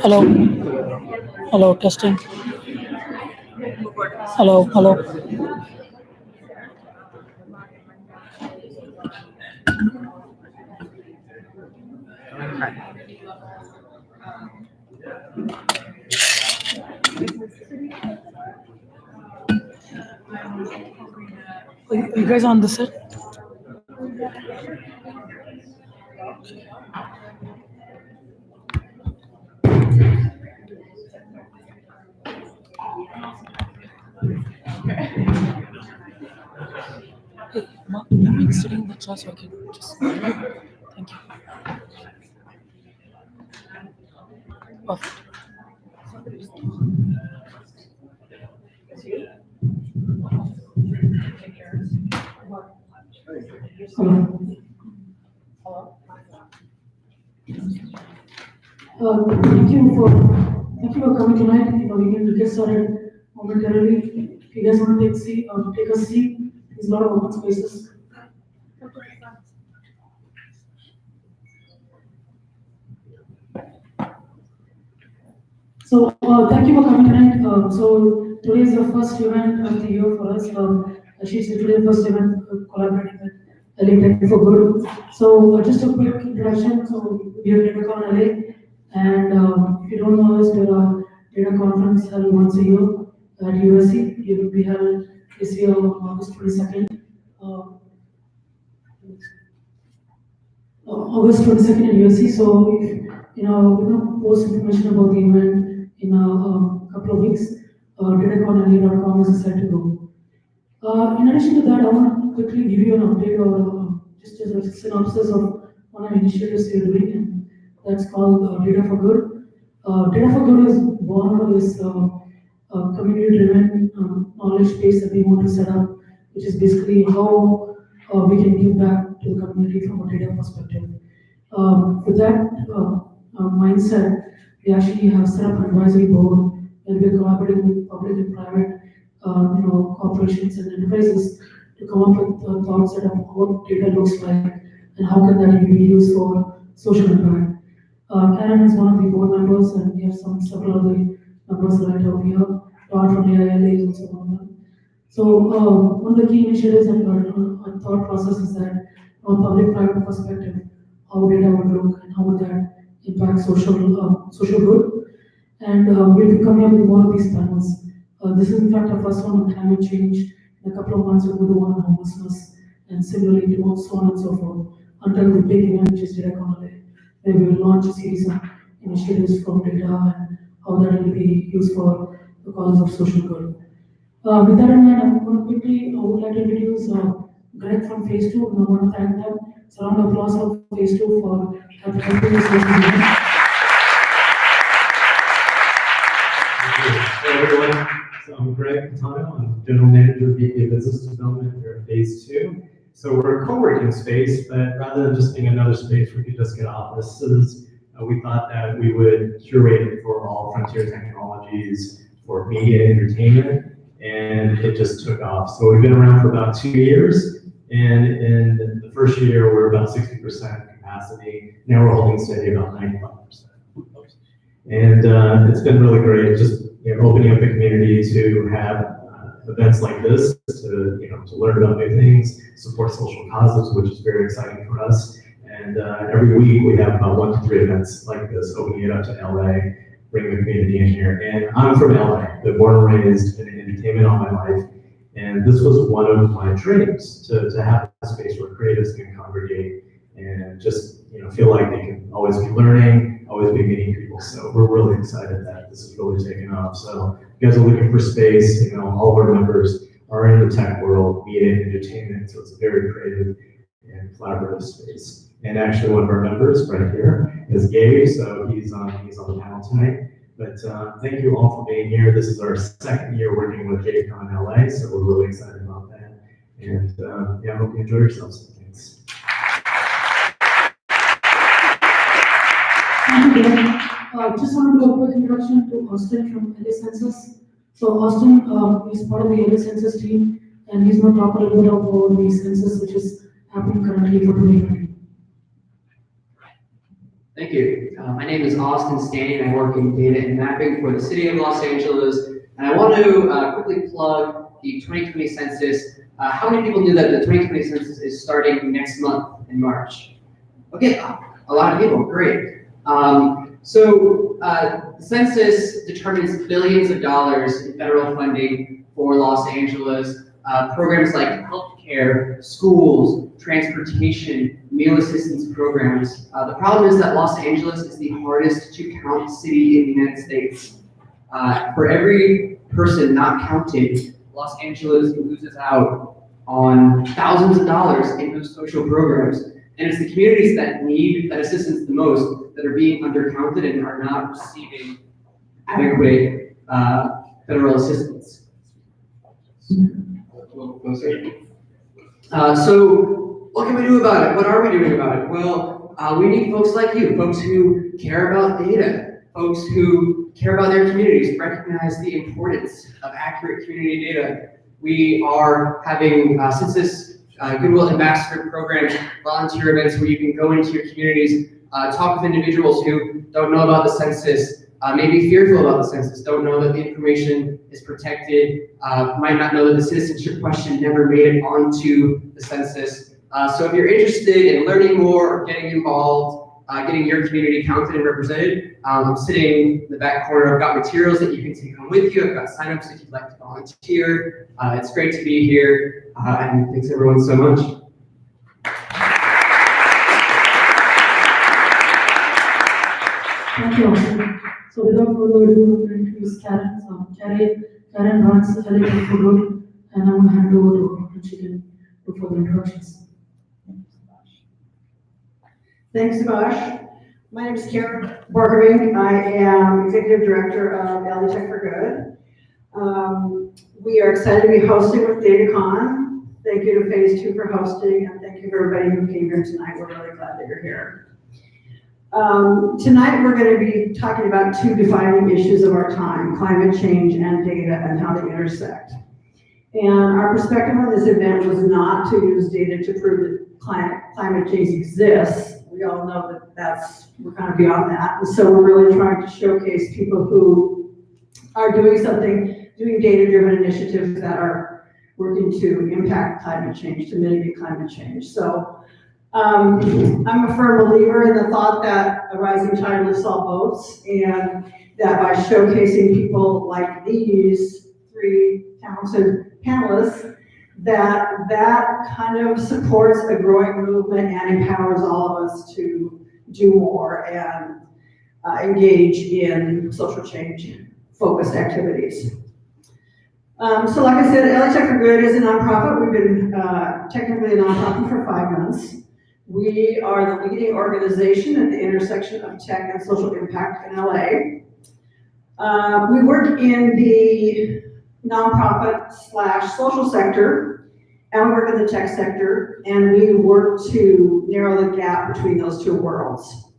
Hello. Hello, testing. Hello, hello. Are you guys on the set? Hey, Mark, I'm sitting in the class so I can just. Thank you. Perfect. Hello. Thank you for coming tonight. We can get started momentarily. If you guys want to take a seat, there's a lot of open spaces. So thank you for coming tonight. So today is the first event of the year for us. Actually, it's today's first event collaborating with LA Data4Good. So just a quick introduction. So we are DataCon LA, and if you don't know us, we're a data conference held once a year at USC. It will be held this year on August 22nd. August 22nd at USC. So if we're going to post information about the event in a couple of weeks. Dataconla.com is the site to go. In addition to that, I want to quickly give you an update or just as a synopsis of one of the initiatives we're doing, and that's called Data4Good. Data4Good is born out of this community-driven knowledge base that we want to set up, which is basically how we can give back to the community from a data perspective. With that mindset, we actually have set up an advisory board, and we're collaborating with public and private corporations and enterprises to come up with thoughts about what data looks like and how can that be used for social impact. Conant is one of the board members, and we have several other members right over here. Todd from AILA is also one of them. So one of the key initiatives and our thought process is that from a public-private perspective, how data would look and how would that impact social good. And we'll be coming up with one of these panels. This is in fact our first one on climate change. In a couple of months we'll do the one on homelessness, and similarly to so on and so forth, until the big event which is DataCon LA, where we will launch a series of initiatives from data and how that will be used for the causes of social good. With that in mind, I'm going to quickly, I would like to introduce Greg from Phase 2, and I want to thank them. It's a round of applause for Phase 2 for helping us with this event. Hey everyone, so I'm Greg Conant. I'm General Manager, VP of Business Development here at Phase 2. So we're a co-working space, but rather than just being another space where we could just get offices, we thought that we would curate it for all frontier technologies for media and entertainment, and it just took off. So we've been around for about 2 years, and in the first year we're about 60% capacity. Now we're holding steady about 95%. And it's been really great, just opening up the community to have events like this, to learn about new things, support social causes, which is very exciting for us. And every week we have about 1 to 3 events like this, opening it up to LA, bringing the community in here. And I'm from LA, been born and raised in entertainment all my life. And this was one of my dreams, to have a space where creatives can congregate and just feel like they can always be learning, always be meeting people. So we're really excited that this is really taking off. So if you guys are looking for space, all of our members are in the tech world, media and entertainment, so it's a very creative and collaborative space. And actually one of our members right here is Gabe, so he's on the panel tonight. But thank you all for being here. This is our 2nd year working with DataCon LA, so we're really excited about that. And I hope you enjoy yourselves. Thanks. Thank you. Just want to do a quick introduction to Austin from LA Census. So Austin is part of the LA Census team, and he's going to talk a little bit about the census which is happening currently for 2020. Thank you. My name is Austin Stanley, and I work in data and mapping for the City of Los Angeles. And I want to quickly plug the 2020 census. How many people knew that the 2020 census is starting next month in March? Okay, a lot of people, great. The census determines billions of dollars in federal funding for Los Angeles. Programs like healthcare, schools, transportation, meal assistance programs. The problem is that Los Angeles is the hardest to count city in the United States. For every person not counted, Los Angeles loses out on thousands of dollars in those social programs. And it's the communities that need that assistance the most that are being undercounted and are not receiving adequate federal assistance. A little closer. So what can we do about it? What are we doing about it? Well, we need folks like you, folks who care about data, folks who care about their communities, recognize the importance of accurate community data. We are having census Goodwill Ambassador programs, volunteer events where you can go into your communities, talk with individuals who don't know about the census, may be fearful about the census, don't know that the information is protected, might not know that the citizenship question never made it onto the census. So if you're interested in learning more or getting involved, getting your community counted and represented, I'm sitting in the back corner. I've got materials that you can take home with you. I've got signups if you'd like to volunteer. It's great to be here, and thanks everyone so much. Thank you, Austin. So without further ado, I'm going to introduce Karen. Karen runs Data4Good, and I'm going to hand over to her and she can do further introductions. Thanks, Subhash. My name is Karen Borchgrevink. I am Executive Director of Data4Good. We are excited to be hosting with DataCon. Thank you to Phase 2 for hosting, and thank you to everybody who came here tonight. We're really glad that you're here. Tonight we're going to be talking about two defining issues of our time, climate change and data and how they intersect. And our perspective on this event was not to use data to prove that climate change exists. We all know that we're kind of beyond that. And so we're really trying to showcase people who are doing data-driven initiatives that are working to impact climate change, to mitigate climate change. So I'm a firm believer in the thought that a rising tide lifts all boats, and that by showcasing people like these three talented panelists, that kind of supports a growing movement and empowers all of us to do more and engage in social change focused activities. So like I said, Data4Good is a nonprofit. We've been technically a nonprofit for 5 months. We are the leading organization at the intersection of tech and social impact in LA. We work in the nonprofit / social sector, and we work in the tech sector, and we work to narrow the gap between those two worlds.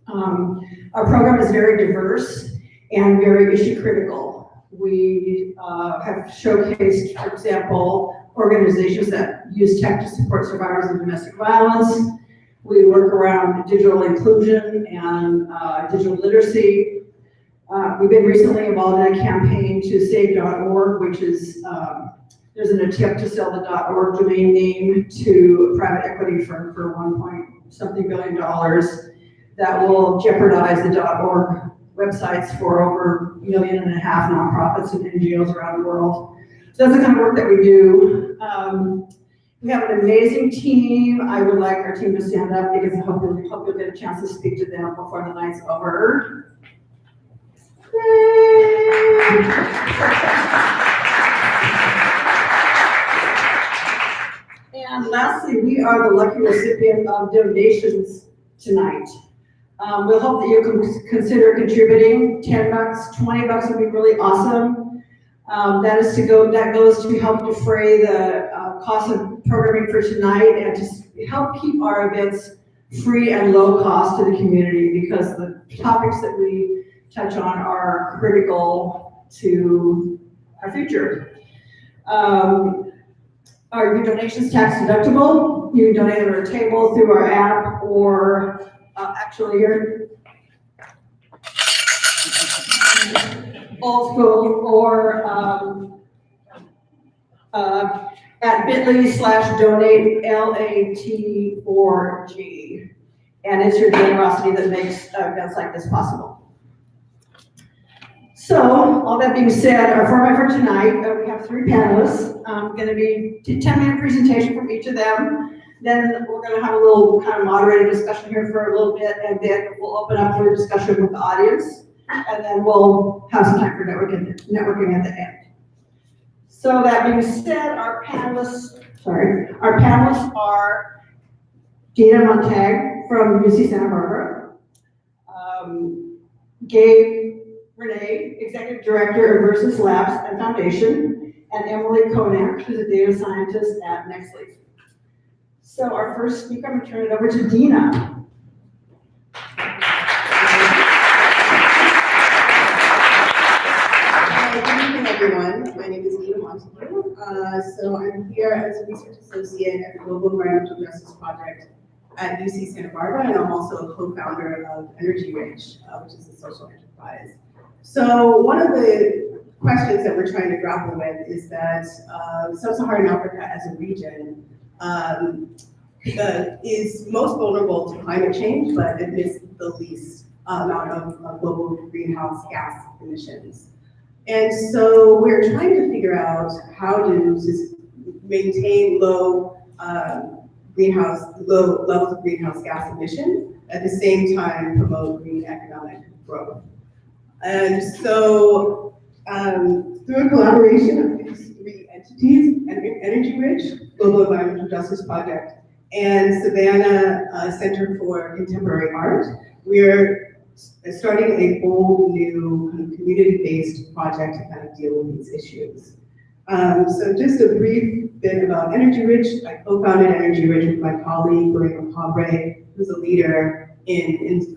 Our program is very diverse and very issue critical. We have showcased, for example, organizations that use tech to support survivors of domestic violence. We work around digital inclusion and digital literacy. We've been recently involved in a campaign to save.org, which is, there's an attempt to sell the .org domain name to a private equity firm for $1.something billion that will jeopardize the .org websites for over 1.5 million nonprofits and NGOs around the world. So that's the kind of work that we do. We have an amazing team. I would like our team to stand up because I hope you'll get a chance to speak to them before the night's over. And lastly, we are the lucky recipient of donations tonight. We'll hope that you can consider contributing. $10, $20 would be really awesome. That goes to help defray the cost of programming for tonight and to help keep our events free and low cost to the community, because the topics that we touch on are critical to our future. Are your donations tax deductible? You can donate at our table through our app, or actually here. Old school, or at bit.ly/donate LAT4G. And it's your generosity that makes events like this possible. So, all that being said, our format for tonight, we have 3 panelists. Going to be a 10-minute presentation from each of them. Then we're going to have a little kind of moderated discussion here for a little bit, and then we'll open up for discussion with the audience. And then we'll have some time for networking at the end. So that being said, our panelists are Dina Montag from UC Santa Barbara, Gabe Renee, Executive Director of Versus Labs and Foundation, and Emily Conant, who's a data scientist at Nexleaf. So our first speaker, I'm going to turn it over to Dina. Everyone. My name is Dina Montague. So I'm here as a research associate at the Global Environmental Justice Project at UC Santa Barbara, and I'm also a co-founder of Energy Rich, which is a social enterprise. So one of the questions that we're trying to grapple with is that Sub-Saharan Africa as a region is most vulnerable to climate change, but emits the least amount of global greenhouse gas emissions. And so we're trying to figure out how to maintain low levels of greenhouse gas emissions, at the same time promote green economic growth. And so through a collaboration of these 3 entities, Energy Rich, Global Environmental Justice Project, and Savannah Center for Contemporary Art, we're starting a whole new kind of community-based project to kind of deal with these issues. So just a brief bit about Energy Rich. I co-founded Energy Rich with my colleague, Maria Cabre, who's a leader in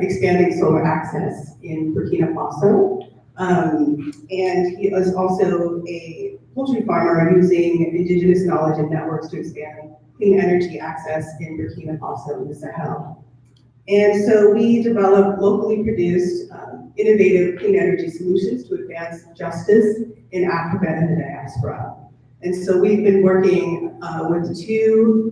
expanding solar access in Burkina Faso. And he is also a poultry farmer using indigenous knowledge and networks to expand clean energy access in Burkina Faso and the Sahel. And so we develop locally produced, innovative clean energy solutions to advance justice in Africa and the diaspora. And so we've been working with 2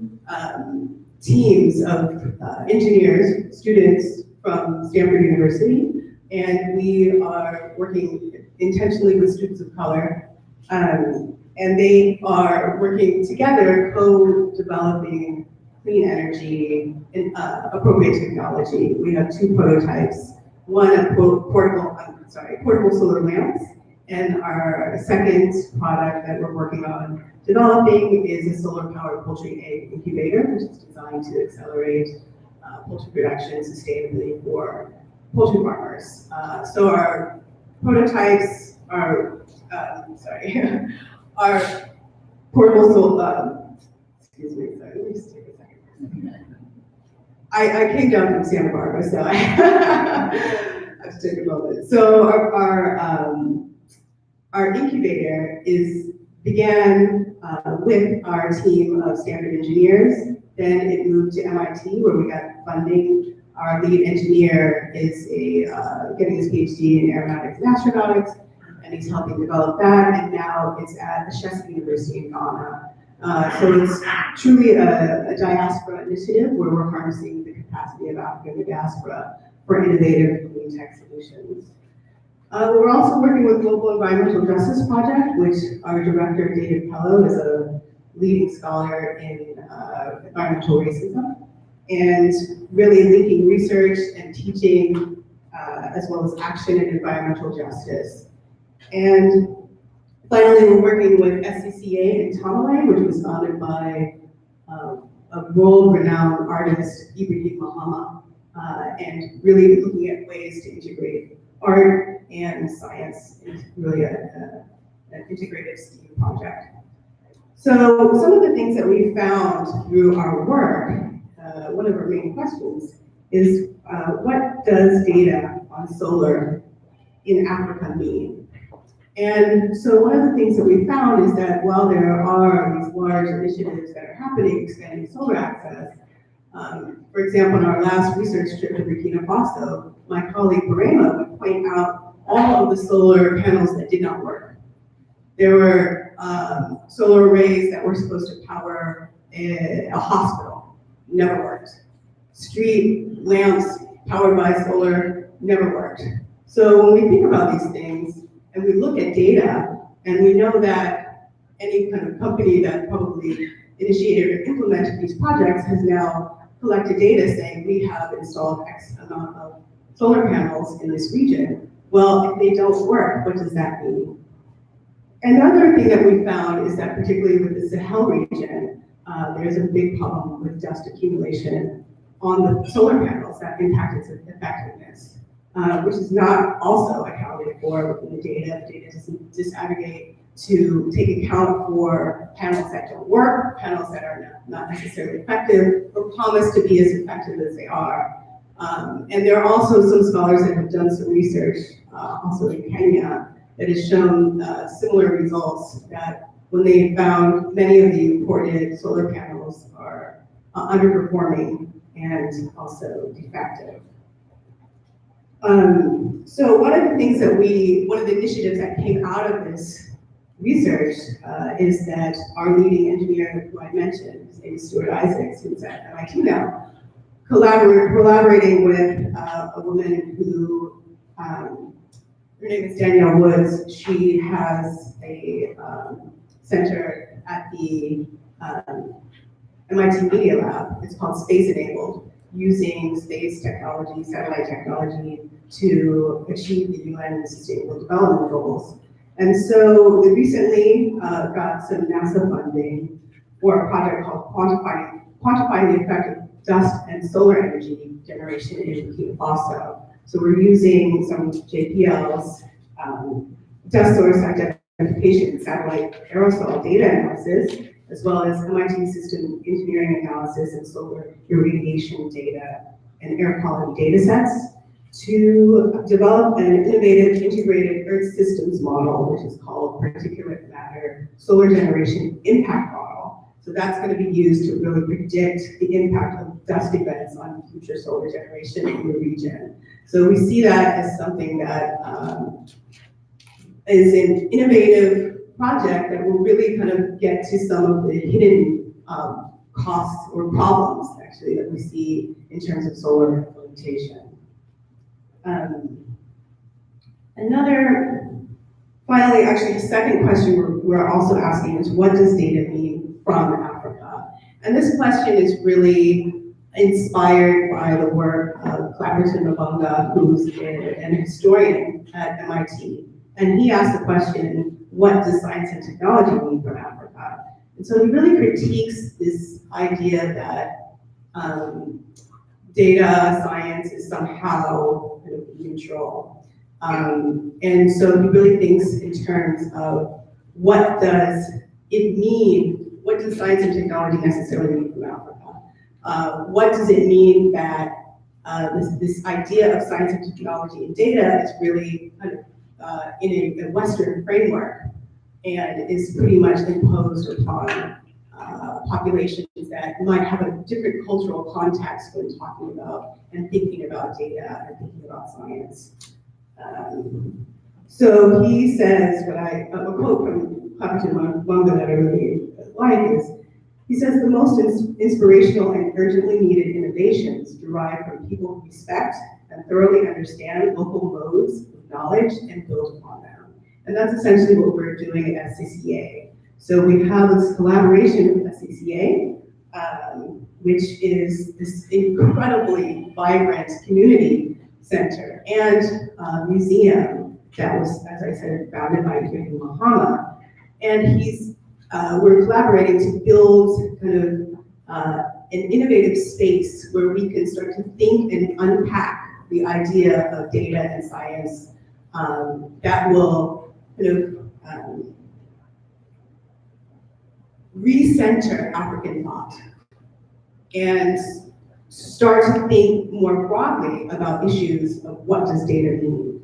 teams of engineers, students from Stanford University, and we are working intentionally with students of color, and they are working together, co-developing clean energy and appropriate technology. We have 2 prototypes, one a portable solar lamps, and our second product that we're working on developing is a solar-powered poultry egg incubator, which is designed to accelerate poultry production sustainably for poultry farmers. So our prototypes are, our portable solar, excuse me, sorry, let me just take a second. I came down from Santa Barbara, so I have to take a moment. So our incubator began with our team of Stanford engineers. Then it moved to MIT, where we got funding. Our lead engineer is getting his PhD in aeronautics and astronautics, and he's helping develop that. And now it's at Ashesi University in Ghana. So it's truly a diaspora initiative where we're harnessing the capacity of Africa and the diaspora for innovative clean tech solutions. We're also working with Global Environmental Justice Project, which our director, David Pello, is a leading scholar in environmental racism, and really linking research and teaching, as well as action in environmental justice. And finally, we're working with SCCA in Tamale, which was founded by a world-renowned artist, Ibrahim Mahama, and really looking at ways to integrate art and science is really an integrative STEAM project. So some of the things that we found through our work, one of our main questions is what does data on solar in Africa mean? And so one of the things that we found is that while there are these large initiatives that are happening expanding solar access, For example, in our last research trip to Burkina Faso, my colleague Barema would point out all of the solar panels that did not work. There were solar arrays that were supposed to power a hospital, never worked. Street lamps powered by solar never worked. So when we think about these things and we look at data, and we know that any kind of company that probably initiated or implemented these projects has now collected data saying we have installed X amount of solar panels in this region. Well, if they don't work, what does that mean? Another thing that we found is that particularly with the Sahel region, there's a big problem with dust accumulation on the solar panels that impact its effectiveness, which is not also accounted for within the data. The data doesn't disaggregate to take account for panels that don't work, panels that are not necessarily effective, or promise to be as effective as they are. And there are also some scholars that have done some research, also in Kenya, that has shown similar results, that when they found many of the imported solar panels are underperforming and also defective. So one of the things that one of the initiatives that came out of this research is that our leading engineer, who I mentioned, his name is Stuart Isaacs, who's at MIT now, collaborating with a woman who, her name is Danielle Woods. She has a center at the MIT Media Lab. It's called Space Enabled, using space technology, satellite technology, to achieve the UN Sustainable Development Goals. And so we recently got some NASA funding for a project called Quantifying the Effect of Dust and Solar Energy Generation in Burkina Faso. So we're using some JPLs, dust source identification, satellite aerosol data analysis, as well as MIT system engineering analysis and solar irradiation data and air quality data sets to develop an innovative integrated Earth systems model, which is called particulate matter solar generation impact model. So that's going to be used to really predict the impact of dust events on future solar generation in the region. So we see that as something that is an innovative project that will really kind of get to some of the hidden costs or problems actually that we see in terms of solar implementation. Finally, actually, the second question we're also asking is, what does data mean from Africa? And this question is really inspired by the work of Clapperton Mabunga, who's an historian at MIT. And he asked the question, what does science and technology mean from Africa? And so he really critiques this idea that data science is somehow kind of neutral. And so he really thinks in terms of what does it mean, what does science and technology necessarily mean from Africa? What does it mean that this idea of science and technology and data is really kind of in a Western framework and is pretty much imposed upon populations that might have a different cultural context when talking about and thinking about data and thinking about science. So he says, a quote from Clapperton Mabunga that I really like is, he says, the most inspirational and urgently needed innovations derive from people who respect and thoroughly understand local modes of knowledge and build upon them. And that's essentially what we're doing at SCCA. So we have this collaboration with SCCA, which is this incredibly vibrant community center and museum that was, as I said, founded by Ibrahim Mahama. And we're collaborating to build kind of an innovative space where we can start to think and unpack the idea of data and science that will kind of recenter African thought and start to think more broadly about issues of what does data mean.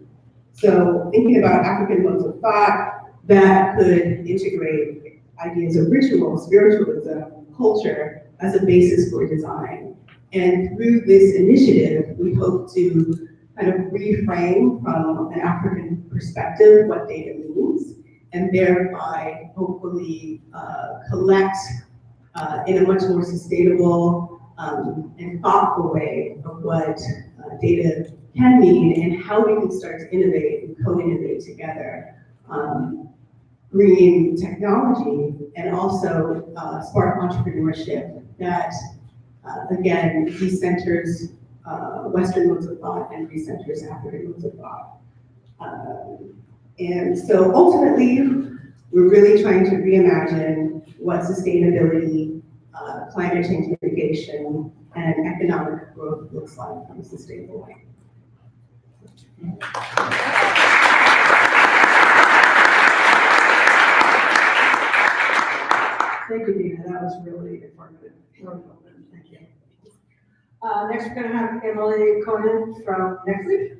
So thinking about African modes of thought that could integrate ideas of ritual, spiritualism, culture as a basis for design. And through this initiative, we hope to kind of reframe from an African perspective what data means, and thereby hopefully collect in a much more sustainable and thoughtful way of what data can mean and how we can start to innovate and co-innovate together. Green technology and also spark entrepreneurship that, again, decenters Western modes of thought and recenters African modes of thought. And so ultimately, we're really trying to reimagine what sustainability, climate change mitigation, and economic growth looks like in a sustainable way. Thank you, Dina. That was really informative. Really well done. Thank you. Next, we're going to have Emily Conant from Nexleaf.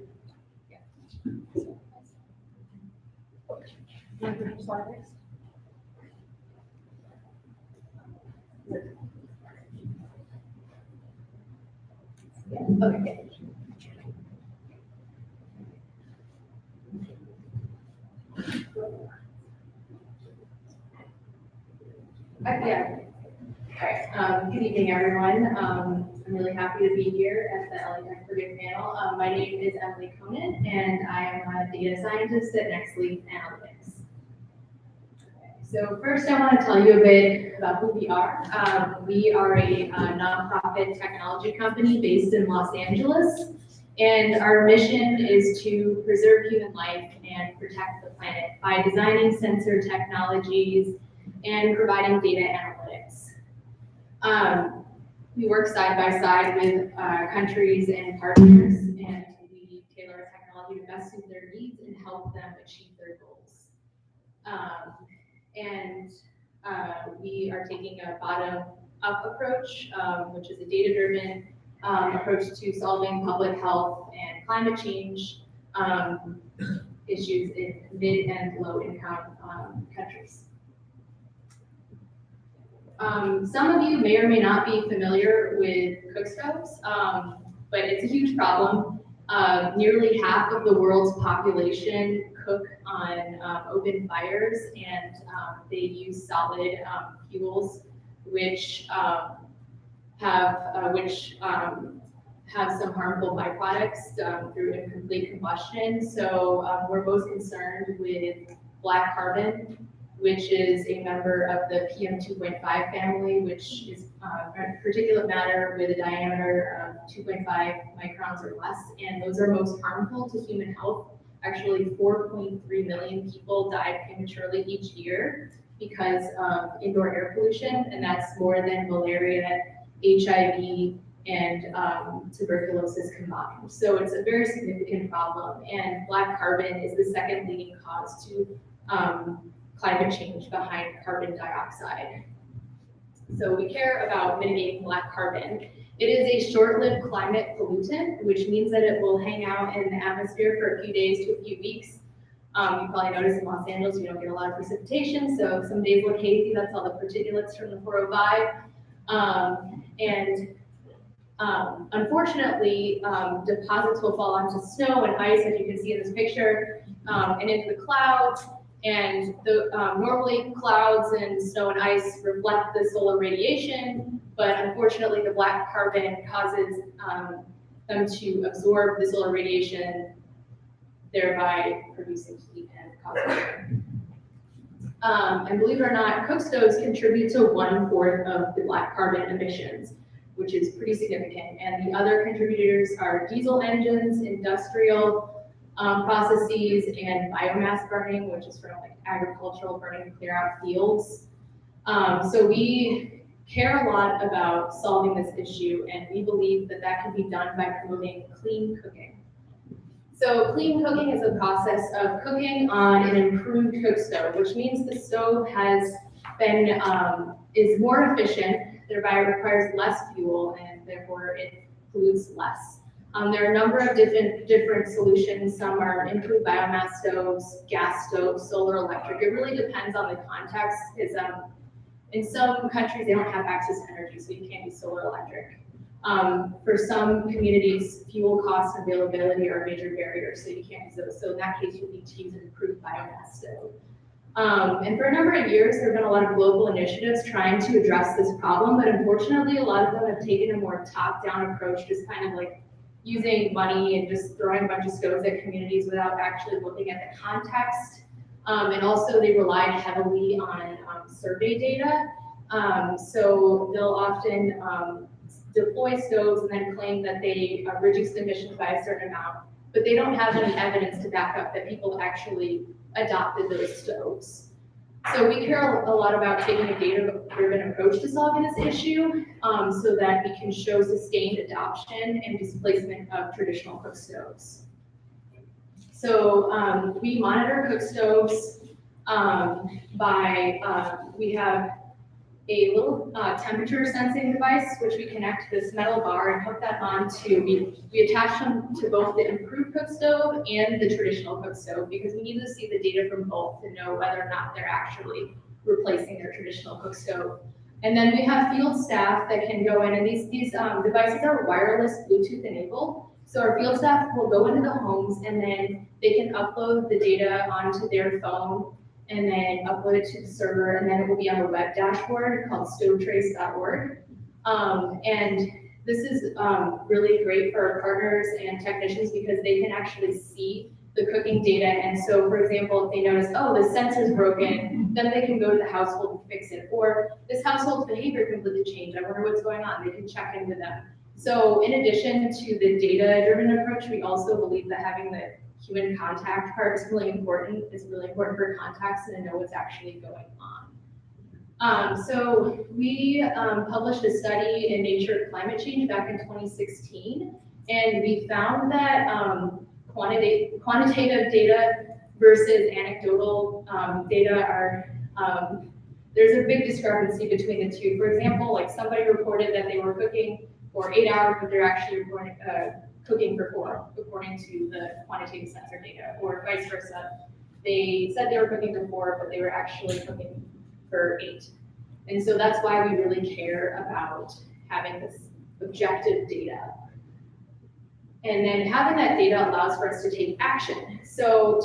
Okay. Yeah. All right. Good evening, everyone. I'm really happy to be here at the Data4Good panel. My name is Emily Conant, and I am a data scientist at Nexleaf Analytics. So first, I want to tell you a bit about who we are. We are a nonprofit technology company based in Los Angeles, and our mission is to preserve human life and protect the planet by designing sensor technologies and providing data analytics. We work side by side with countries and partners, and we tailor our technology to best suit their needs and help them achieve their goals. We are taking a bottom-up approach, which is a data-driven approach to solving public health and climate change issues in mid and low-income countries. Some of you may or may not be familiar with cook stoves, but it's a huge problem. Nearly half of the world's population cook on open fires, and they use solid fuels, which have some harmful byproducts through incomplete combustion. So we're most concerned with black carbon, which is a member of the PM2.5 family, which is particulate matter with a diameter of 2.5 microns or less, and those are most harmful to human health. Actually, 4.3 million people die prematurely each year because of indoor air pollution, and that's more than malaria, HIV, and tuberculosis combined. So it's a very significant problem, and black carbon is the second leading cause to climate change behind carbon dioxide. So we care about mitigating black carbon. It is a short-lived climate pollutant, which means that it will hang out in the atmosphere for a few days to a few weeks. You probably noticed in Los Angeles, we don't get a lot of precipitation, so some days look hazy. That's all the particulates from the 405. Unfortunately, deposits will fall onto snow and ice, as you can see in this picture, and into the clouds. And normally clouds and snow and ice reflect the solar radiation, but unfortunately the black carbon causes them to absorb the solar radiation, thereby producing heat and causing burn. And believe it or not, cook stoves contribute to 1/4 of the black carbon emissions, which is pretty significant. And the other contributors are diesel engines, industrial processes, and biomass burning, which is from like agricultural burning to clear out fields. So we care a lot about solving this issue, and we believe that that can be done by promoting clean cooking. So clean cooking is a process of cooking on an improved cook stove, which means the stove has been is more efficient, thereby requires less fuel, and therefore it pollutes less. There are a number of different solutions. Some are improved biomass stoves, gas stoves, solar electric. It really depends on the context, because in some countries they don't have access to energy, so you can't use solar electric. For some communities, fuel costs and availability are a major barrier, so you can't use those. So in that case, you need to use an improved biomass stove. And for a number of years, there have been a lot of global initiatives trying to address this problem, but unfortunately, a lot of them have taken a more top-down approach, just kind of like using money and just throwing a bunch of stoves at communities without actually looking at the context. And also, they relied heavily on survey data. So they'll often deploy stoves and then claim that they reduce emissions by a certain amount, but they don't have any evidence to back up that people actually adopted those stoves. So we care a lot about taking a data-driven approach to solving this issue so that we can show sustained adoption and displacement of traditional cook stoves. So we monitor cook stoves we have a little temperature sensing device, which we connect to this metal bar and hook that onto, we attach them to both the improved cook stove and the traditional cook stove because we need to see the data from both to know whether or not they're actually replacing their traditional cook stove. And then we have field staff that can go in, and these devices are wireless Bluetooth enabled. So our field staff will go into the homes and then they can upload the data onto their phone and then upload it to the server, and then it will be on a web dashboard called stovetrace.org. And this is really great for our partners and technicians because they can actually see the cooking data. And so, for example, if they notice, oh, the sensor's broken, then they can go to the household and fix it. Or this household's behavior completely changed. I wonder what's going on. They can check in with them. So in addition to the data-driven approach, we also believe that having the human contact part is really important. It's really important for context and to know what's actually going on. So we published a study in Nature Climate Change back in 2016, and we found that quantitative data versus anecdotal data are, there's a big discrepancy between the two. For example, like somebody reported that they were cooking for 8 hours, but they're actually cooking for 4, according to the quantitative sensor data, or vice versa. They said they were cooking for 4, but they were actually cooking for 8. And so that's why we really care about having this objective data. And then having that data allows for us to take action. So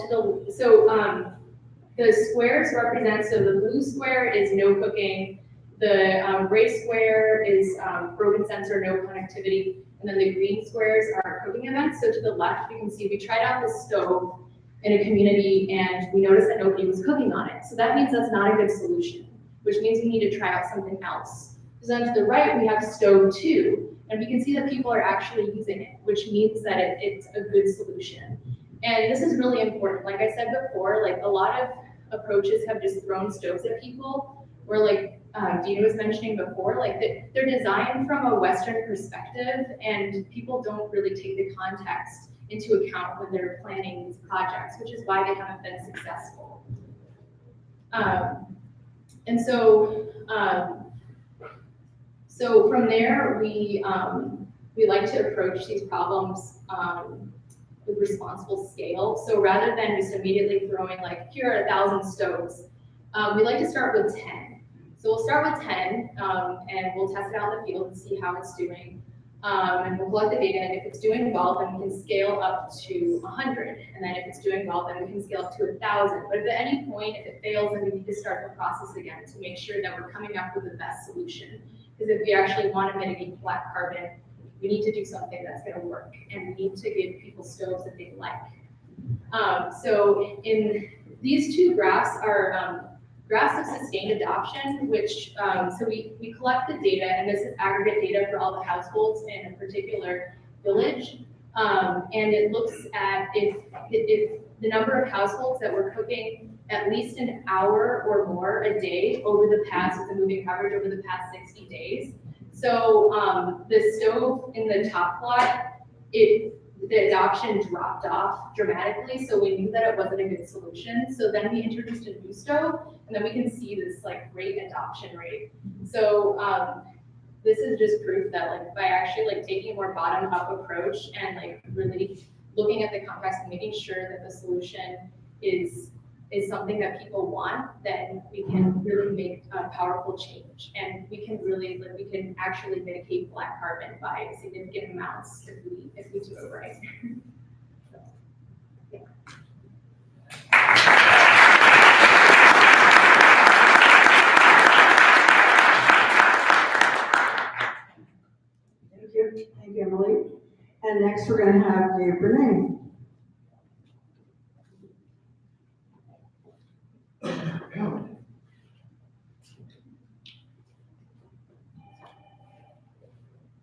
the squares represent, so the blue square is no cooking, the gray square is broken sensor, no connectivity, and then the green squares are cooking events. So to the left, you can see we tried out this stove in a community and we noticed that nobody was cooking on it. So that means that's not a good solution, which means we need to try out something else. So then to the right, we have stove 2, and we can see that people are actually using it, which means that it's a good solution. And this is really important. Like I said before, like a lot of approaches have just thrown stoves at people, where like Dina was mentioning before, like they're designed from a Western perspective, and people don't really take the context into account when they're planning these projects, which is why they haven't been successful. And so, so from there, we like to approach these problems with responsible scale. So rather than just immediately throwing like, here are 1,000 stoves, we like to start with 10. So we'll start with 10 and we'll test it out in the field and see how it's doing. And we'll collect the data, and if it's doing well, then we can scale up to 100. And then if it's doing well, then we can scale up to 1,000. But if at any point, if it fails, then we need to start the process again to make sure that we're coming up with the best solution. Because if we actually want to mitigate black carbon, we need to do something that's going to work, and we need to give people stoves that they like. So in these two graphs are graphs of sustained adoption, which, so we collect the data, and this is aggregate data for all the households in a particular village. And it looks at if the number of households that were cooking at least an hour or more a day over the past, with a moving average over the past 60 days. So the stove in the top plot, the adoption dropped off dramatically, so we knew that it wasn't a good solution. So then we introduced a new stove, and then we can see this like great adoption rate. So this is just proof that like by actually like taking a more bottom-up approach and like really looking at the context and making sure that the solution is is something that people want, then we can really make a powerful change. And we can really, like, we can actually mitigate black carbon by significant amounts if we do it right. So, yeah. Thank you, Emily. And next we're going to have Dave Renee.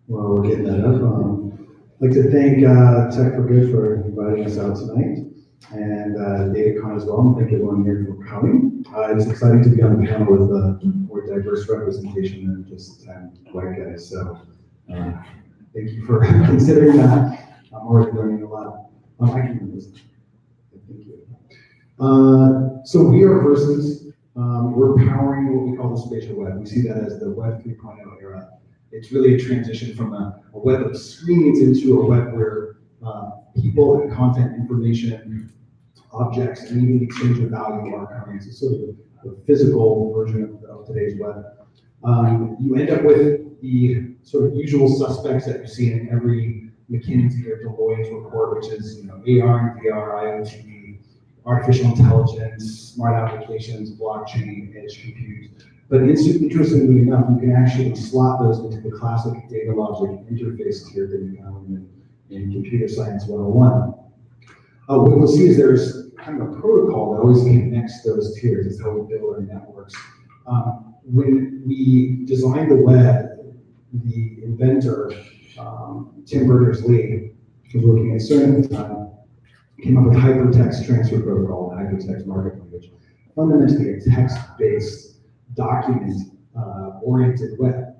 Well, we're getting that up. I'd like to thank Tech4Good for inviting us out tonight, and Datacon as well. And thank everyone here for coming. It's exciting to be on the panel with more diverse representation than just 10 white guys. So thank you for considering that. I'm already learning a lot. I can do this. Thank you. So we are Versus. We're powering what we call the spatial web. We see that as the Web 3.0 era. It's really a transition from a web of screens into a web where people and content, information, objects, and even the exchange of value are coming. It's sort of the physical version of today's web. You end up with the sort of usual suspects that you see in every McKinsey or Deloitte report, which is AR and VR, IoT, artificial intelligence, smart applications, blockchain, edge compute. But interestingly enough, you can actually slot those into the classic data logic interface tier that you found in Computer Science 101. What we'll see is there's kind of a protocol that always connects those tiers. It's how we build our networks. When we designed the web, the inventor, Tim Berners-Lee, who was working at CERN at the time, came up with hypertext transfer protocol, and hypertext markup language. Fundamentally a text-based document-oriented web.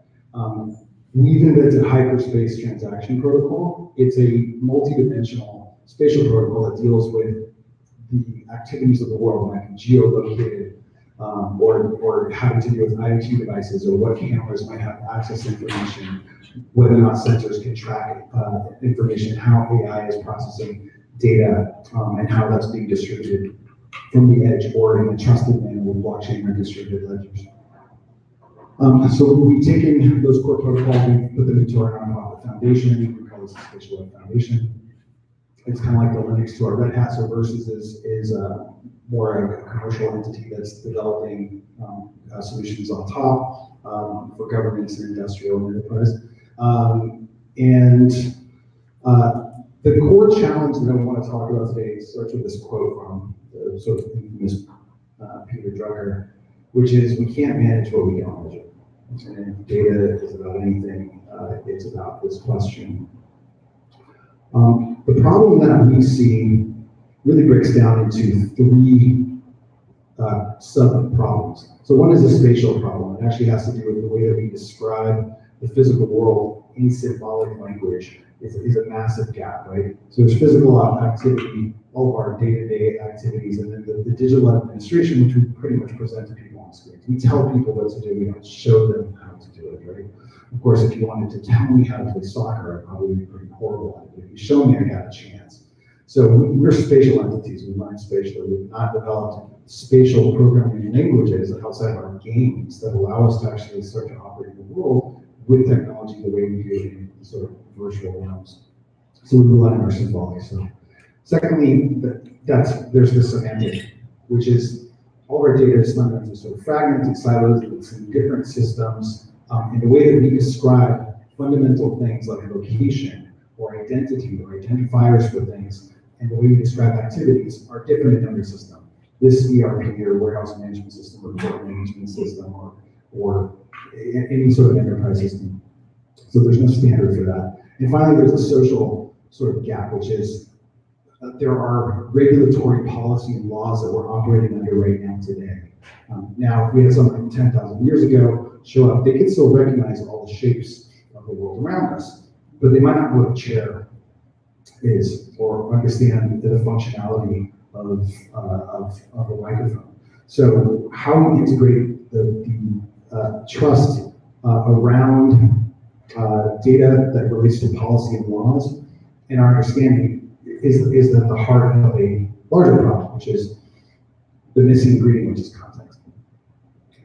We've invented hyperspace transaction protocol. It's a multi-dimensional spatial protocol that deals with the activities of the world, like geolocated, or having to do with IoT devices, or what cameras might have access to information, whether or not sensors can track information, how AI is processing data, and how that's being distributed from the edge or in a trusted manner with blockchain or distributed ledgers. So we've taken those core protocols, we've put them into our nonprofit foundation. We call this a Spatial Web Foundation. It's kind of like the Linux to our Red Hat. So Versus is more of a commercial entity that's developing solutions on top for governments and industrial and enterprise. The core challenge that I want to talk about today starts with this quote from the sort of infamous Peter Drucker, which is, we can't manage what we don't measure. And if data is about anything, it's about this question. The problem that we see really breaks down into three sub-problems. So one is a spatial problem. It actually has to do with the way that we describe the physical world in symbolic language. Is a massive gap, right? So there's physical activity, all of our day-to-day activities, and then the digital administration, which we pretty much present to people on screens. We tell people what to do, we don't show them how to do it, right? Of course, if you wanted to tell me how to play soccer, I'd probably be pretty horrible at it, but if you show me, I got a chance. So we're spatial entities, we learn spatially. We've not developed spatial programming languages outside of our games that allow us to actually start to operate in the world with technology the way we do in sort of virtual realms. So we rely on our symbolic. So secondly, there's the semantic, which is all of our data is fundamentally sort of fragmented, silos, it's in different systems. And the way that we describe fundamental things like location or identity or identifiers for things, and the way we describe activities are different in every system. This ERP or warehouse management system or report management system or any sort of enterprise system. So there's no standard for that. And finally, there's a social sort of gap, which is there are regulatory policy and laws that we're operating under right now today. Now, if we had something 10,000 years ago show up, they could still recognize all the shapes of the world around us, but they might not know what a chair is or understand the functionality of a microphone. So how we integrate the trust around data that relates to policy and laws and our understanding is at the heart of a larger problem, which is the missing ingredient, which is context.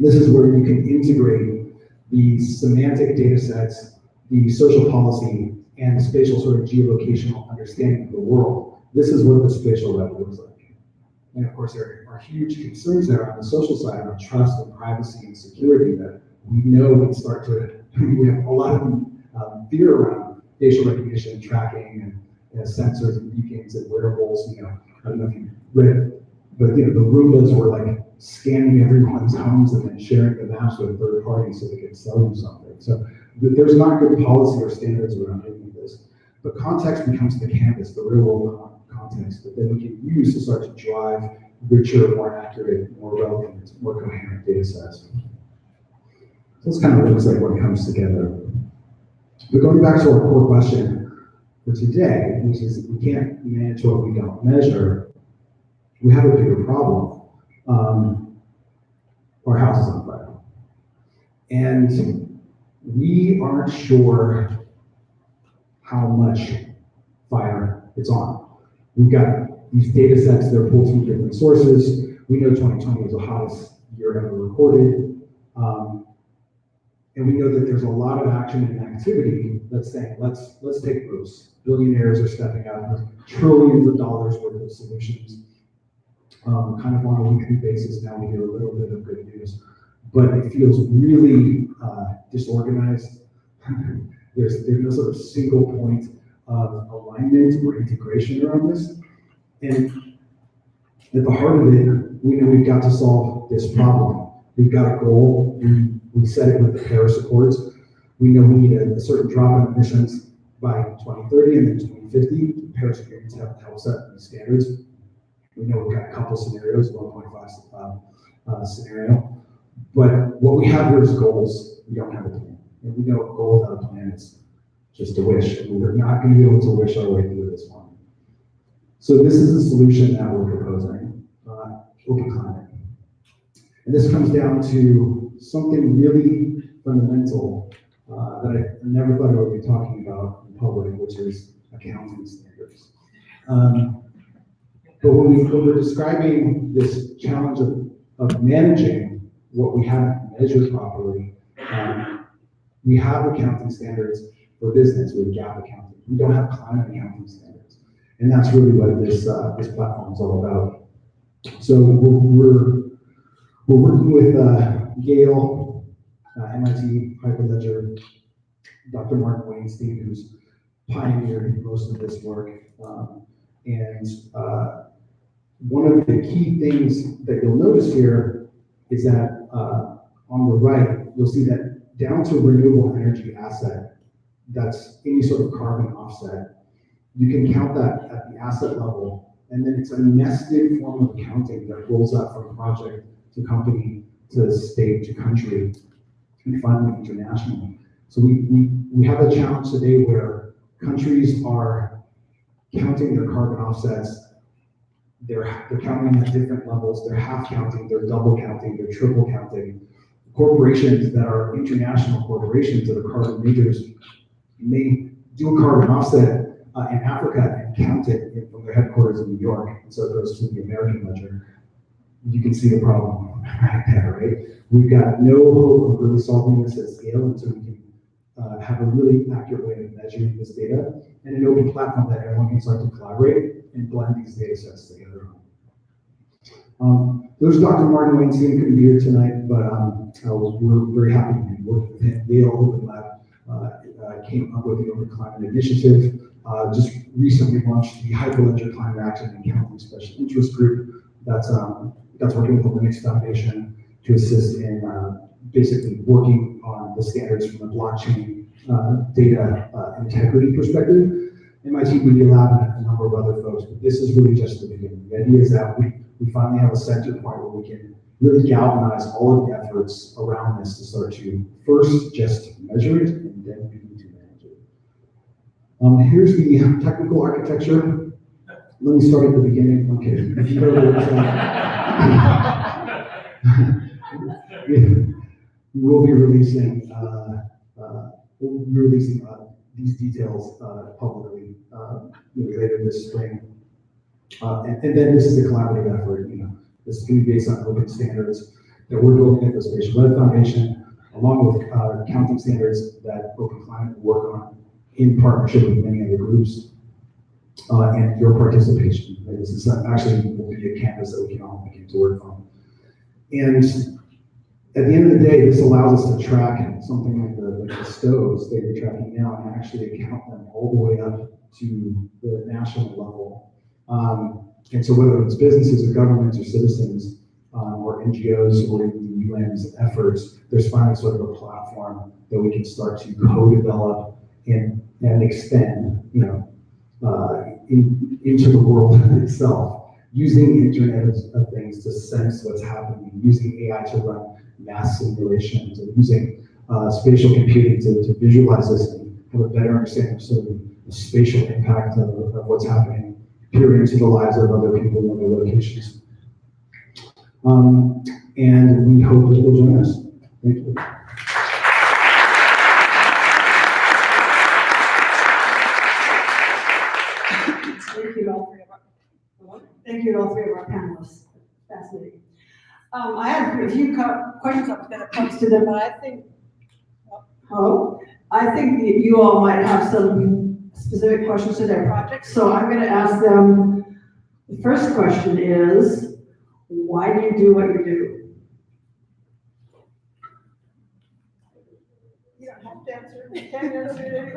This is where you can integrate the semantic data sets, the social policy, and the spatial sort of geolocational understanding of the world. This is what the spatial web looks like. And of course, there are huge concerns there on the social side around trust and privacy and security that we know can start to, we have a lot of fear around facial recognition, tracking, and sensors and beacons and wearables. I don't know if you read it, but the Roombas were like scanning everyone's homes and then sharing the maps with third parties so they could sell you something. So there's not good policy or standards around any of this. But context becomes the canvas, the real world context that then we can use to start to drive richer, more accurate, more relevant, more coherent data sets. So that's kind of what it looks like when it comes together. But going back to our core question for today, which is we can't manage what we don't measure, we have a bigger problem. Our house is on fire. And we aren't sure how much fire it's on. We've got these data sets that are pulled from different sources. We know 2020 was the hottest year ever recorded. And we know that there's a lot of action and activity that's saying, let's take moves. Billionaires are stepping up with trillions of dollars worth of solutions. Kind of on a weekly basis now, we hear a little bit of good news, but it feels really disorganized. There's no sort of single point of alignment or integration around this. And at the heart of it, we know we've got to solve this problem. We've got a goal. We set it with the Paris Accords. We know we need a certain drop in emissions by 2030 and then 2050. The Paris Agreements have helped set these standards. We know we've got a couple scenarios, 1.5 scenario. But what we have here is goals. We don't have a plan. And we know a goal without a plan is just a wish. And we're not going to be able to wish our way through this one. So this is the solution that we're proposing, open climate. And this comes down to something really fundamental that I never thought I would be talking about in public, which is accounting standards. But when we're describing this challenge of managing what we haven't measured properly, we have accounting standards for business with GAAP accounting. We don't have climate accounting standards. And that's really what this platform is all about. So we're working with Gail, MIT, Hyperledger, Dr. Martin Weinstein, who's pioneered most of this work. One of the key things that you'll notice here is that on the right, you'll see that down to renewable energy asset, that's any sort of carbon offset, you can count that at the asset level, and then it's a nested form of accounting that rolls up from project to company to state to country and finally internationally. So we have a challenge today where countries are counting their carbon offsets. They're counting at different levels. They're half counting, they're double counting, they're triple counting. Corporations that are international corporations that are carbon leaders may do a carbon offset in Africa and count it from their headquarters in New York, and so it goes to the American ledger. You can see the problem right there, right? We've got no hope of really solving this at scale until we can have a really accurate way of measuring this data and an open platform that everyone can start to collaborate and blend these data sets together. There's Dr. Martin Weinstein, couldn't be here tonight, but we're very happy to be working with him. Yale Open Lab came up with the Open Climate Initiative, just recently launched the Hyperledger Climate Action and Accounting Special Interest Group that's working with the Linux Foundation to assist in basically working on the standards from a blockchain data integrity perspective. MIT Media Lab and a number of other folks, but this is really just the beginning. The idea is that we finally have a center point where we can really galvanize all of the efforts around this to start to first just measure it and then begin to manage it. Here's the technical architecture. Let me start at the beginning. Okay. If you go to the website, we'll be releasing these details publicly later this spring. And then this is a collaborative effort. This is going to be based on open standards that we're building at the Spatial Web Foundation, along with counting standards that Open Climate will work on in partnership with many other groups, and your participation. This is actually will be a canvas that we can all begin to work on. And at the end of the day, this allows us to track something like the stoves that you're tracking now and actually account them all the way up to the national level. And so whether it's businesses or governments or citizens or NGOs or even the UN's efforts, there's finally sort of a platform that we can start to co-develop and extend, into the world itself, using the Internet of Things to sense what's happening, using AI to run mass simulations, and using spatial computing to visualize this and have a better understanding of sort of the spatial impact of what's happening peering into the lives of other people in other locations. And we hope that you'll join us. Thank you. Thank you to all three of our panelists. Fascinating. I have a few questions I was going to pose to them, but I think that you all might have some specific questions to their projects. So I'm going to ask them. The first question is, why do you do what you do? You don't have to answer. You can answer it.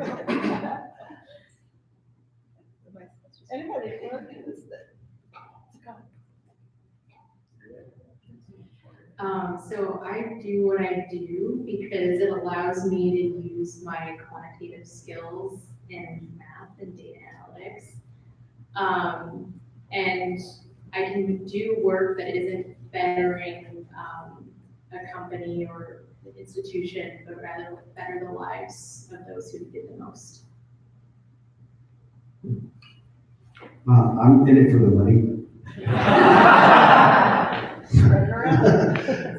Anybody want to do this? So I do what I do because it allows me to use my quantitative skills in math and data analytics. And I can do work that isn't bettering a company or an institution, but rather better the lives of those who need it the most. I'm in it for the money.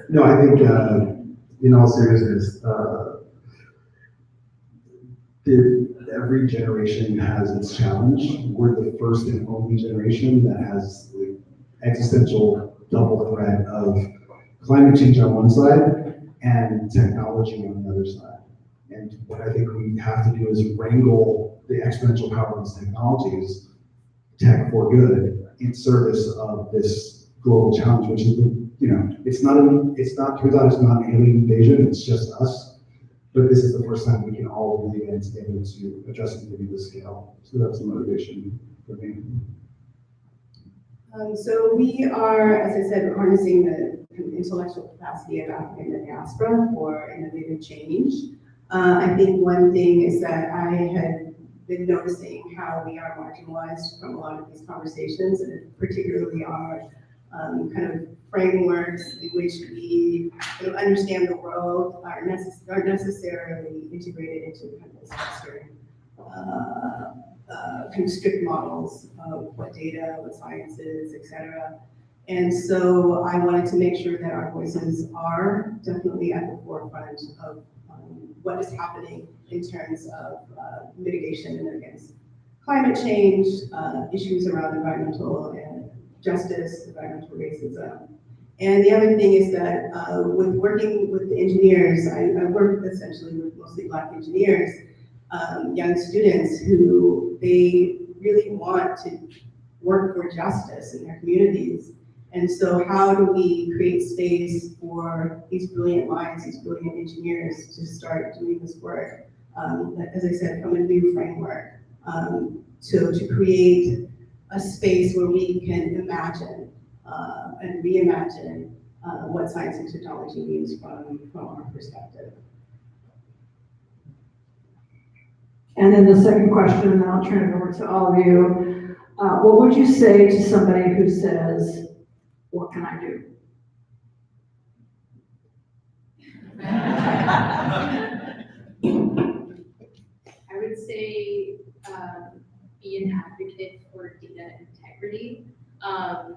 No, I think in all seriousness, every generation has its challenge. We're the first and only generation that has the existential double threat of climate change on one side and technology on the other side. And what I think we have to do is wrangle the exponential power of these technologies, tech for good, in service of this global challenge, which is it's not turns out it's not an alien invasion, it's just us. But this is the first time we can all really get able to address it to the scale. So that's the motivation for me. So we are, as I said, harnessing the intellectual capacity of African diaspora for innovative change. I think one thing is that I had been noticing how we are marginalized from a lot of these conversations, and particularly our kind of frameworks in which we kind of understand the world are necessarily integrated into kind of this Western kind of strict models of what data, what science is, et cetera. And so I wanted to make sure that our voices are definitely at the forefront of what is happening in terms of mitigation against climate change, issues around environmental and justice, environmental racism. And the other thing is that with working with the engineers, I work essentially with mostly Black engineers, young students who they really want to work for justice in their communities. And so how do we create space for these brilliant minds, these brilliant engineers to start doing this work, as I said, from a new framework, to create a space where we can imagine and reimagine what science and technology means from our perspective. And then the second question, and then I'll turn it over to all of you. What would you say to somebody who says, "What can I do?" I would say be an advocate for data integrity.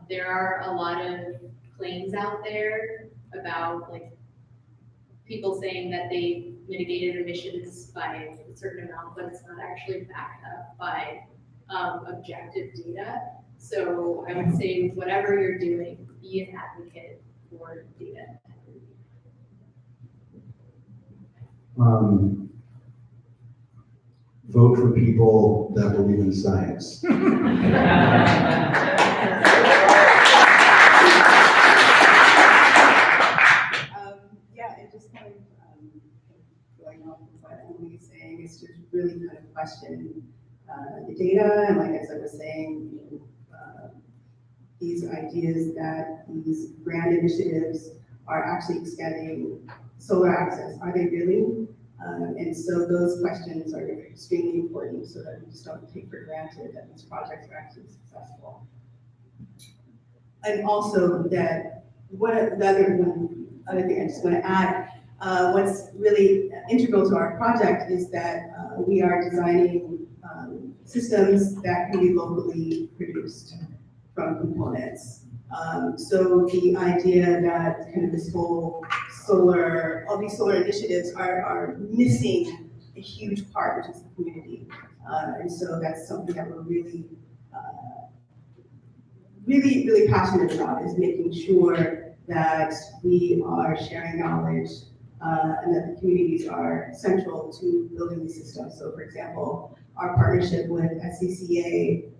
There are a lot of claims out there about people saying that they mitigated emissions by a certain amount, but it's not actually backed up by objective data. So I would say whatever you're doing, be an advocate for data. Vote for people that believe in science. Yeah, and just kind of going off of what Emily's saying, is to really kind of question the data, and like as I was saying, these ideas that these grand initiatives are actually extending solar access. Are they really? And so those questions are extremely important so that we just don't take for granted that these projects are actually successful. And also that the other thing I just want to add, what's really integral to our project is that we are designing systems that can be locally produced from components. So the idea that kind of this whole all these solar initiatives are missing a huge part, which is the community. And so that's something that we're really passionate about, is making sure that we are sharing knowledge and that the communities are central to building these systems. So for example, our partnership with SCCA,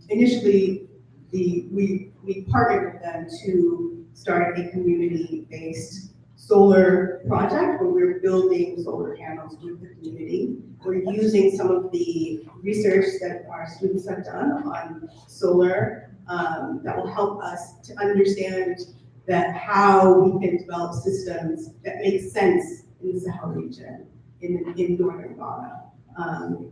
initially we partnered with them to start a community-based solar project where we're building solar panels with the community. We're using some of the research that our students have done on solar that will help us to understand that how we can develop systems that make sense in the Sahel region, in northern Ghana.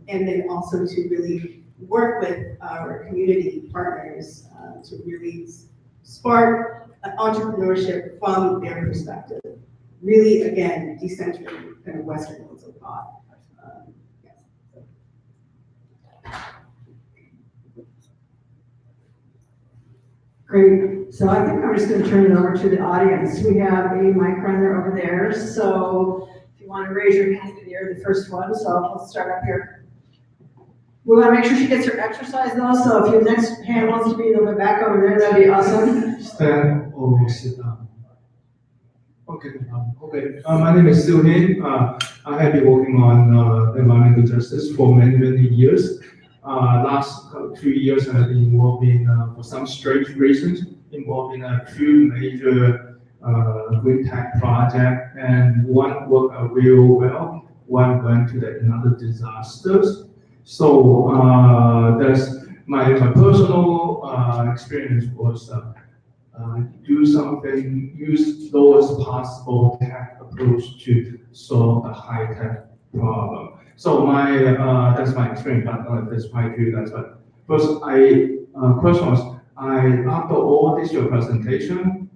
And then also to really work with our community partners to really spark entrepreneurship from their perspective. Really, again, decentralized kind of Western modes of thought. Yes. Great. So I think I'm just going to turn it over to the audience. We have a mic runner over there. So if you want to raise your hand, you're the first one. So let's start up here. We want to make sure she gets her exercise though. So if your next hand wants to be a little bit back over there, that'd be awesome. Stand or sit down. Okay. My name is Siu Hin. I have been working on environmental justice for many years. Last 2 years, I have been involved in, for some strange reasons, involved in two major green tech projects, and one worked real well. One went to another disasters. So that's my personal experience was do something, use lowest possible tech approach to solve a high tech problem. So that's my experience, but that's my view. That's what. First, question was, after all this your presentation,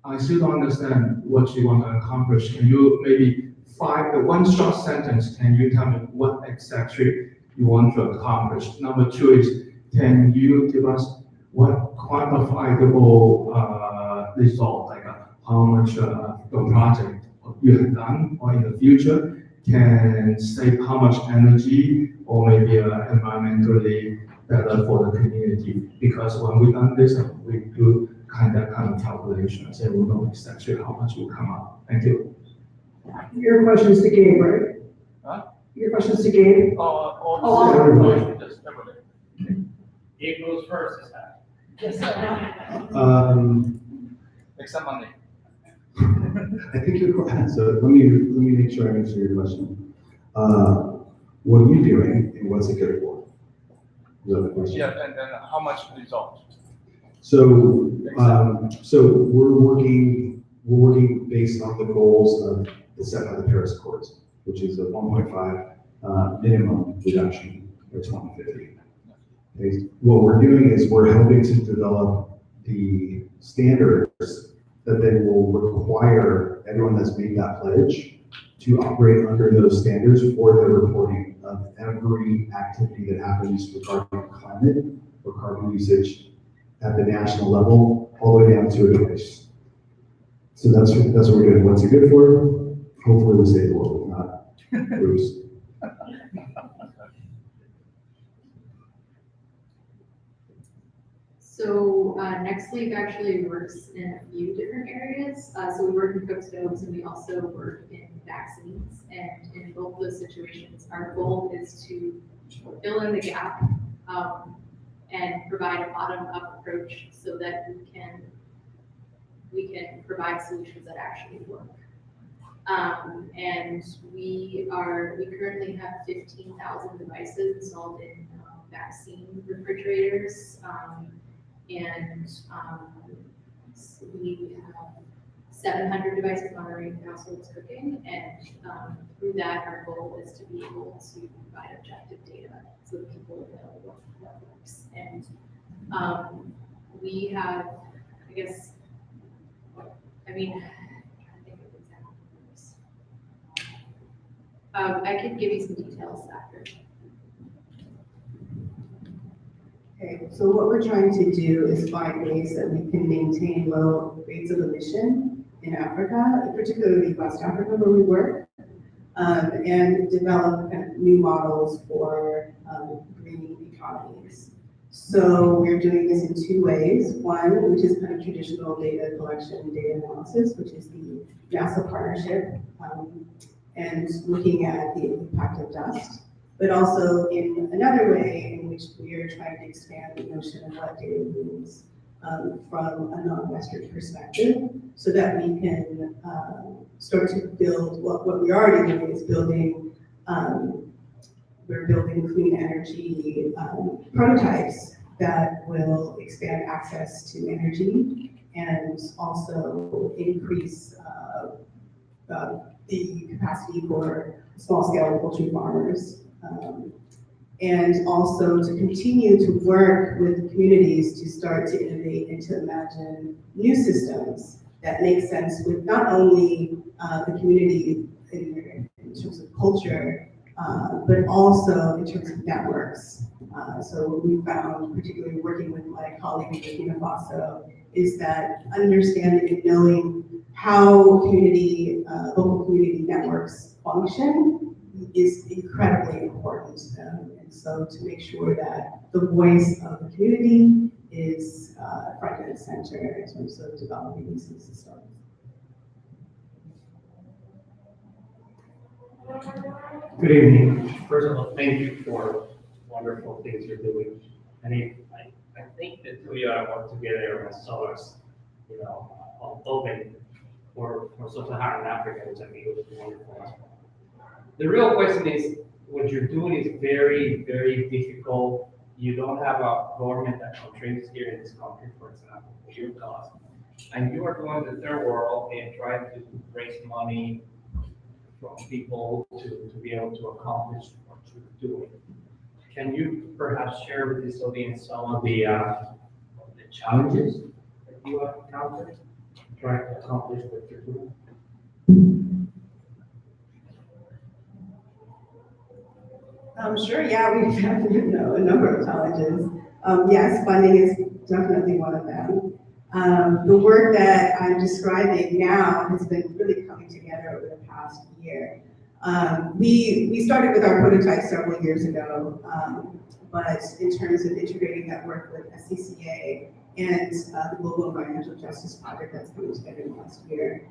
I still don't understand what you want to accomplish. Can you maybe one short sentence? Can you tell me what exactly you want to accomplish? Number two is, can you give us what quantifiable result, like how much the project you have done or in the future can save how much energy or maybe environmentally better for the community? Because when we done this, we do kind of calculations and we know exactly how much will come out. Thank you. Your question is to Gabe, right? Huh? Your question is to Gabe? Everybody. Gabe goes first this time. Except Monday. I think so let me make sure I answer your question. What are you doing and what's it good for? Is that the question? Yeah, and then how much result? So we're working based on the goals set by the Paris Accords, which is a 1.5 minimum reduction by 2050. Okay. What we're doing is we're helping to develop the standards that then will require everyone that's made that pledge to operate under those standards for the reporting of every activity that happens regarding climate or carbon usage at the national level, all the way down to a device. So that's what we're doing. What's it good for? Hopefully we'll save the world, not Bruce. So Nexleaf actually works in a few different areas. So we work in cooked stoves and we also work in vaccines. And in both those situations, our goal is to fill in the gap and provide a bottom-up approach so that we can provide solutions that actually work. And we currently have 15,000 devices installed in vaccine refrigerators. So we have 700 devices monitoring households cooking, and through that, our goal is to be able to provide objective data so that people know what works. And we have, I guess, I mean, I'm trying to think of examples. I could give you some details after. Okay, so what we're trying to do is find ways that we can maintain low rates of emission in Africa, particularly West Africa where we work, and develop kind of new models for green economies. So we're doing this in two ways. One, which is kind of traditional data collection, data analysis, which is the NASA partnership, and looking at the impact of dust. But also in another way in which we are trying to expand the notion of what data means from a non-Western perspective, so that we can start to build what we're already doing is building. We're building clean energy prototypes that will expand access to energy and also increase the capacity for small-scale poultry farmers. And also to continue to work with communities to start to innovate and to imagine new systems that make sense with not only the community in terms of culture, but also in terms of networks. So what we found, particularly working with my colleague in Burkina Faso, is that understanding and knowing how community, local community networks function is incredibly important. And so to make sure that the voice of the community is front and center in terms of developing these systems. Good evening. First of all, thank you for wonderful things you're doing. And I think the two of you work together as sellers, open for Sub-Saharan Africa, which I think would be wonderful. The real question is, what you're doing is very, very difficult. You don't have a government that contributes here in this country, for example, your cost. And you are going to the third world and trying to raise money from people to be able to accomplish what you're doing. Can you perhaps share with this audience some of the challenges that you have encountered trying to accomplish what you're doing? Sure, yeah, we have a number of challenges. Yes, funding is definitely one of them. The work that I'm describing now has been really coming together over the past year. We started with our prototype several years ago, but in terms of integrating that work with SCCA and the Global Environmental Justice Project that's coming together last year.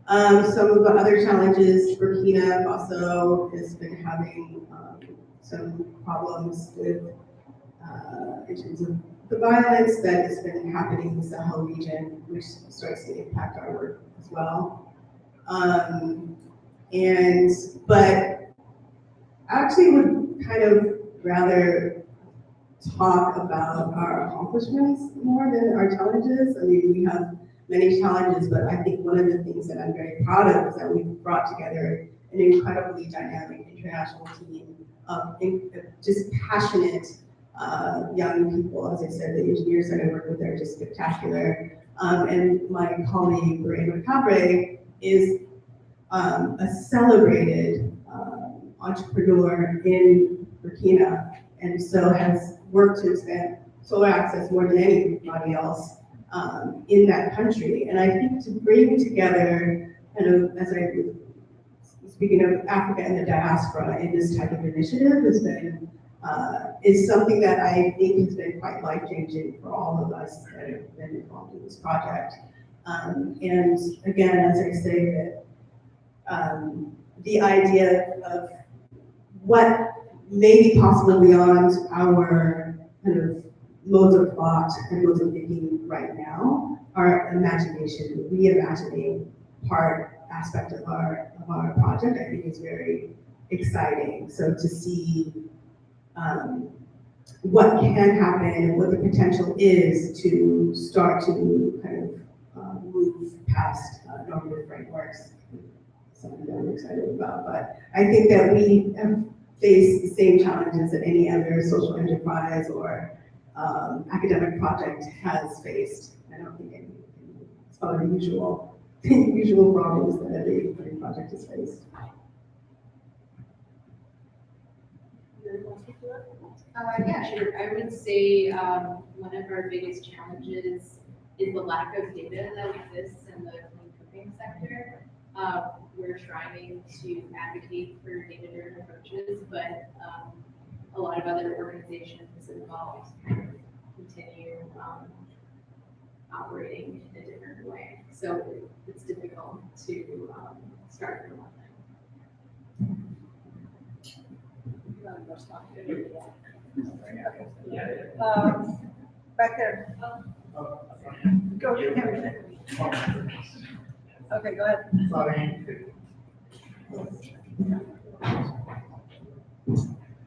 Some of the other challenges, Burkina Faso has been having some problems with, in terms of the violence that has been happening in the Sahel region, which starts to impact our work as well. But actually would kind of rather talk about our accomplishments more than our challenges. I mean, we have many challenges, but I think one of the things that I'm very proud of is that we've brought together an incredibly dynamic international team of just passionate young people. As I said, the engineers that I work with are just spectacular. And my colleague, Lorraine Macabre, is a celebrated entrepreneur in Burkina, and so has worked to expand solar access more than anybody else in that country. And I think to bring together, kind of, as I speaking of Africa and the diaspora in this type of initiative has been is something that I think has been quite life-changing for all of us that have been involved in this project. And again, as I say, that the idea of what may be possible beyond our kind of modes of thought and modes of thinking right now, our imagination, reimagining aspect of our project, I think is very exciting. So to see what can happen and what the potential is to start to kind of move past normative frameworks, something that I'm excited about. But I think that we have faced the same challenges that any other social enterprise or academic project has faced. I don't think it's probably the usual problems that every project has faced. Yeah, sure. I would say one of our biggest challenges is the lack of data that exists in the clean cooking sector. We're trying to advocate for data-driven approaches, but a lot of other organizations involved kind of continue operating in a different way. So it's difficult to start from one thing. Back there. Go ahead. Okay, go ahead. Sorry.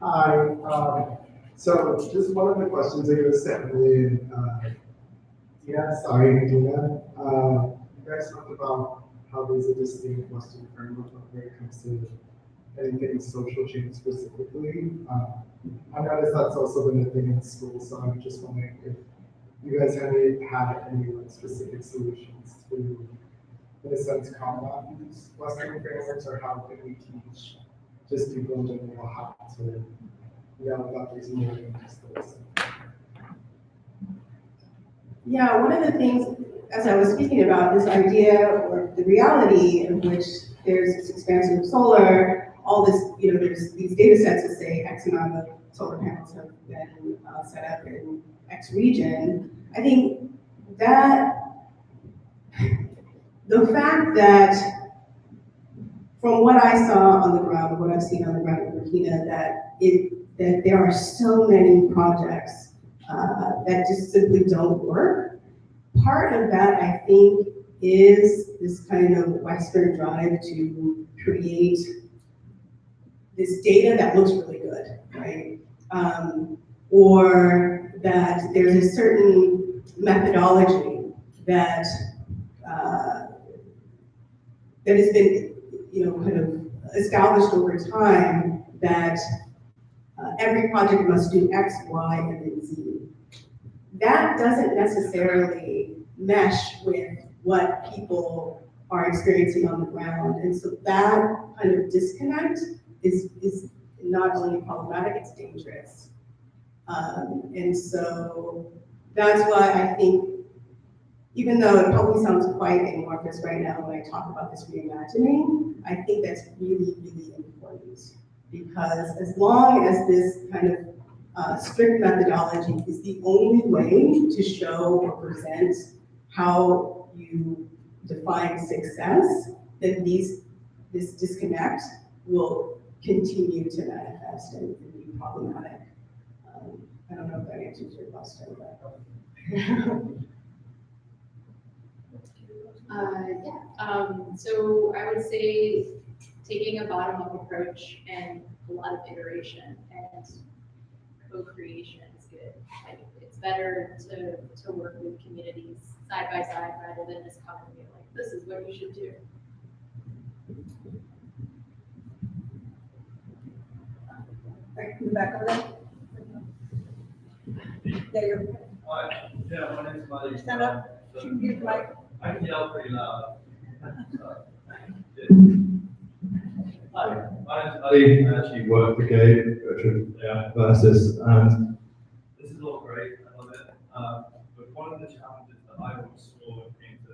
Hi. So just one of the questions that you sent me, Dina. You guys talked about how there's a distinct Western framework when it comes to anything social change specifically. I noticed that's also been a thing in school, so I'm just wondering if you guys had any like, specific solutions to, in a sense, combat these Western frameworks, or how can we teach just people in general how to that there's more than just this. Yeah, one of the things, as I was speaking about, this idea or the reality in which there's this expansion of solar, all this, there's these data sets that say X amount of solar panels have been set up in X region. I think that the fact that from what I saw on the ground, what I've seen on the ground in Burkina, that there are so many projects that just simply don't work. Part of that, I think, is this kind of Western drive to create this data that looks really good, right? Or that there's a certain methodology that that has been, kind of established over time that every project must do X, Y, and then Z. That doesn't necessarily mesh with what people are experiencing on the ground. And so that kind of disconnect is not only problematic, it's dangerous. And so that's why I think, even though it probably sounds quite amorphous right now when I talk about this reimagining, I think that's really, really important. Because as long as this kind of strict methodology is the only way to show or present how you define success, then this disconnect will continue to manifest and be problematic. I don't know if that answers your question, but. So I would say taking a bottom-up approach and a lot of iteration and co-creation is good. Like, it's better to work with communities side by side rather than just come and be like, this is what you should do. Right, back over there. Yeah, you're. Yeah, my name's Muddy. Stand up. You can get the mic. I can yell pretty loud. Hi, my name's Muddy. I actually work for Gabe, versus, and this is all great. I love it. But one of the challenges that I always saw when it came to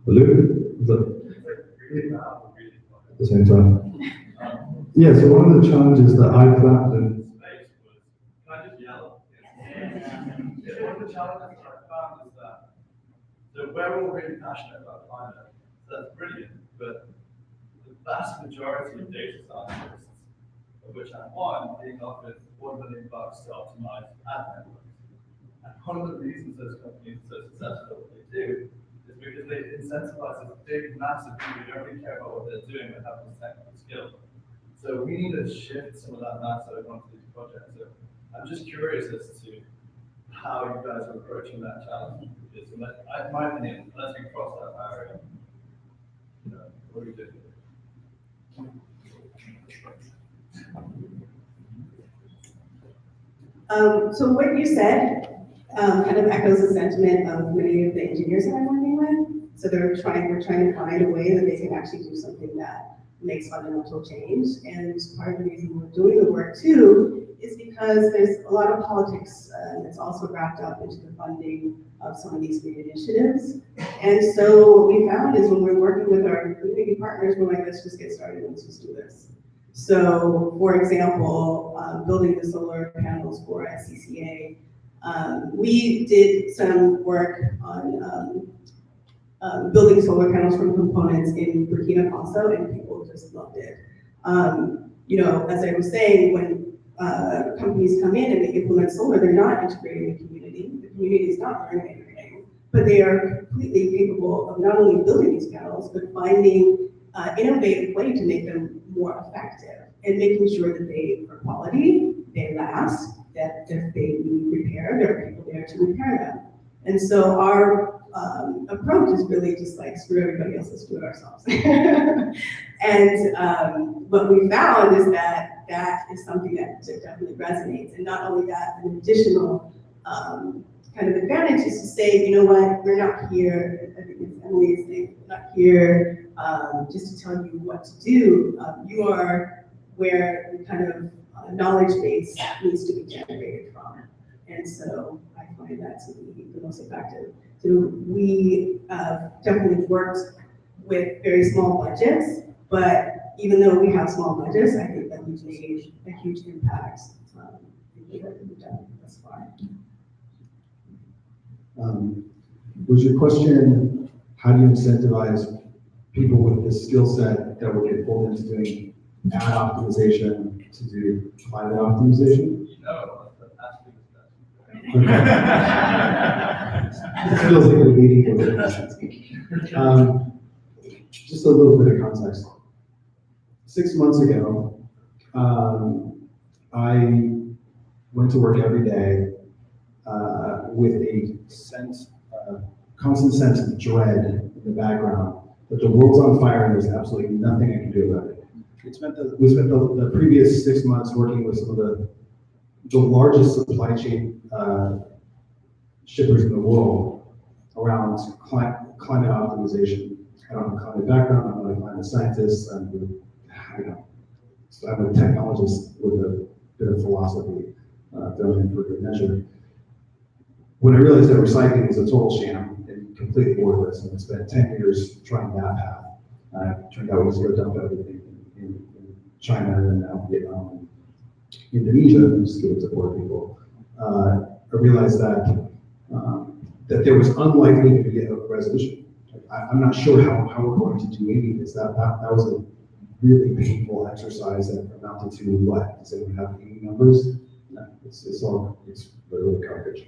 Polluting? Is that it's like really loud or really quiet. at the same time? Yeah, so one of the challenges that I found in Space was So we're all really passionate about climate, so that's brilliant, but the vast majority of data scientists, of which I'm one, being offered $1 million to optimize ad networks. And one of the reasons those companies are so successful at what they do is because they incentivize this big, massive people who don't really care about what they're doing but have this technical skill. So we need to shift some of that mindset onto these projects. So I'm just curious as to how you guys are approaching that challenge. Because in my opinion, unless we cross that barrier, you know, what do we do? So what you said kind of echoes the sentiment of many of the engineers that I'm working with. So we're trying to find a way that they can actually do something that makes fundamental change. And part of the reason we're doing the work too is because there's a lot of politics that's also wrapped up into the funding of some of these big initiatives. And so what we found is when we're working with our community partners, we're like, let's just get started, let's just do this. So, for example, building the solar panels for SCCA, we did some work on building solar panels from components in Burkina Faso, and people just loved it. You know, as I was saying, when companies come in and they implement solar, they're not integrating the community. The community is not learning anything, but they are completely capable of not only building these panels, but finding innovative way to make them more effective and making sure that they are quality, they last, that if they need repair, there are people there to repair them. And so our approach is really just like, screw everybody else, let's do it ourselves. And what we found is that that is something that definitely resonates. And not only that, an additional kind of advantage is to say, you know what, we're not here, I think it's Emily's thing, we're not here just to tell you what to do. You are where the kind of knowledge base needs to be generated from. And so I find that to be the most effective. So we definitely worked with very small budgets, but even though we have small budgets, I think that we've made a huge impact in what we've done thus far. Was your question, how do you incentivize people with this skill set that would get pulled into doing ad optimization to do climate optimization? No, that's asking It feels like a meeting with just a little bit of context. 6 months ago, I went to work every day with a constant sense of dread in the background that the world's on fire and there's absolutely nothing I can do about it. We spent the previous 6 months working with some of the largest supply chain shippers in the world around climate optimization. I don't have a climate background, I'm not a climate scientist, I'm a technologist with a bit of philosophy thrown in for good measure. When I realized that recycling is a total sham and completely worthless, and I spent 10 years trying that path, turned out we just go dump everything in China and now Vietnam and Indonesia and just give it to poor people. I realized that there was unlikely to be a resolution. I'm not sure how we're going to do any of this. That was a really painful exercise that amounted to what? Does anyone have any numbers? No, it's literally garbage.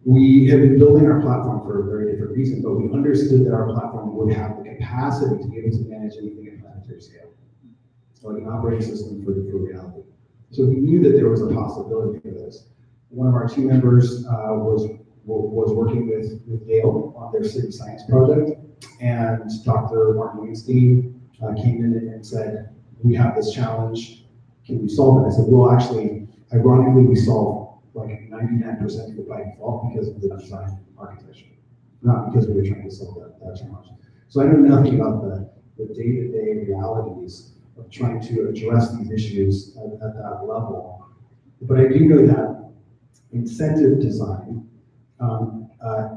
We have been building our platform for a very different reason, but we understood that our platform would have the capacity to be able to manage anything at planetary scale. So like an operating system for reality. So we knew that there was a possibility for this. One of our team members was working with Yale on their city science project, and Dr. Martin Weinstein came in and said, we have this challenge, can you solve it? I said, well, actually, ironically, we solve like 99% of it by default because of the design architecture, not because we were trying to solve that challenge. So I know nothing about the day-to-day realities of trying to address these issues at that level. But I do know that incentive design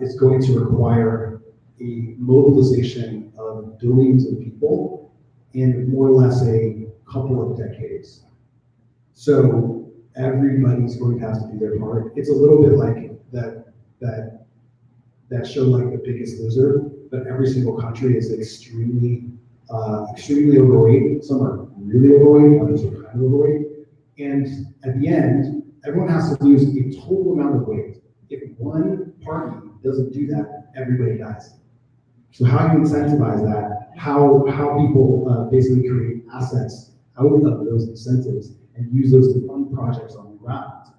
is going to require a mobilization of billions of people in more or less a couple of decades. So everybody's going to have to do their part. It's a little bit like that that show like the biggest loser, but every single country is extremely overweight. Some are really overweight, others are kind of overweight. And at the end, everyone has to lose a total amount of weight. If one party doesn't do that, everybody dies. So how you incentivize that, how people basically create assets out of those incentives and use those to fund projects on the ground,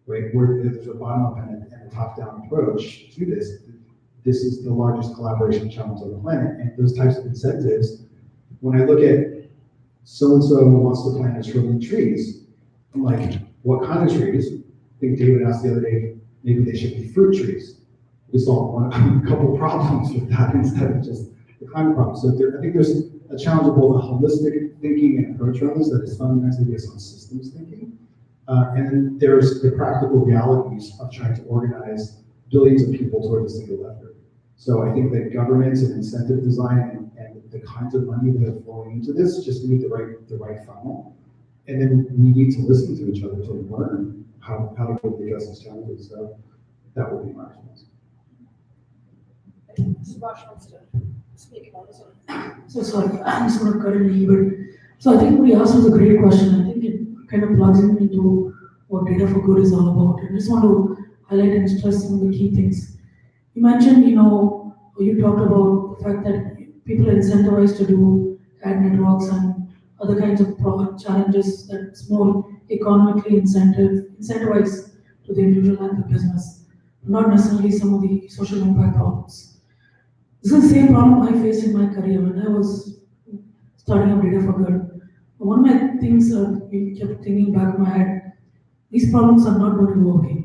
right? Where there's a bottom-up and a top-down approach to this. This is the largest collaboration challenge on the planet, and those types of incentives, when I look at so-and-so wants to plant 1 trillion trees, I'm like, what kind of trees? I think David asked the other day, maybe they should be fruit trees. We solve a couple problems with that instead of just the climate problem. So I think there's a challenge of both a holistic thinking and approach around this that is fundamentally based on systems thinking. And then there's the practical realities of trying to organize billions of people toward a single effort. So I think that governments and incentive design and the kinds of money that are flowing into this just need the right funnel. And then we need to listen to each other to learn how to go address these challenges. So that would be my response. Subhash wants to speak about this one. So sorry, I'm sort of cutting you, but so I think what you asked was a great question. I think it kind of plugs into what Data4Good is all about. And I just want to highlight and stress some of the key things. You mentioned, you talked about the fact that people are incentivized to do ad networks and other kinds of product challenges that's more economically incentivized to the individual and the business, not necessarily some of the social impact problems. This is the same problem I faced in my career when I was starting up Data4Good. One of my things I kept thinking back in my head, these problems are not going to go away.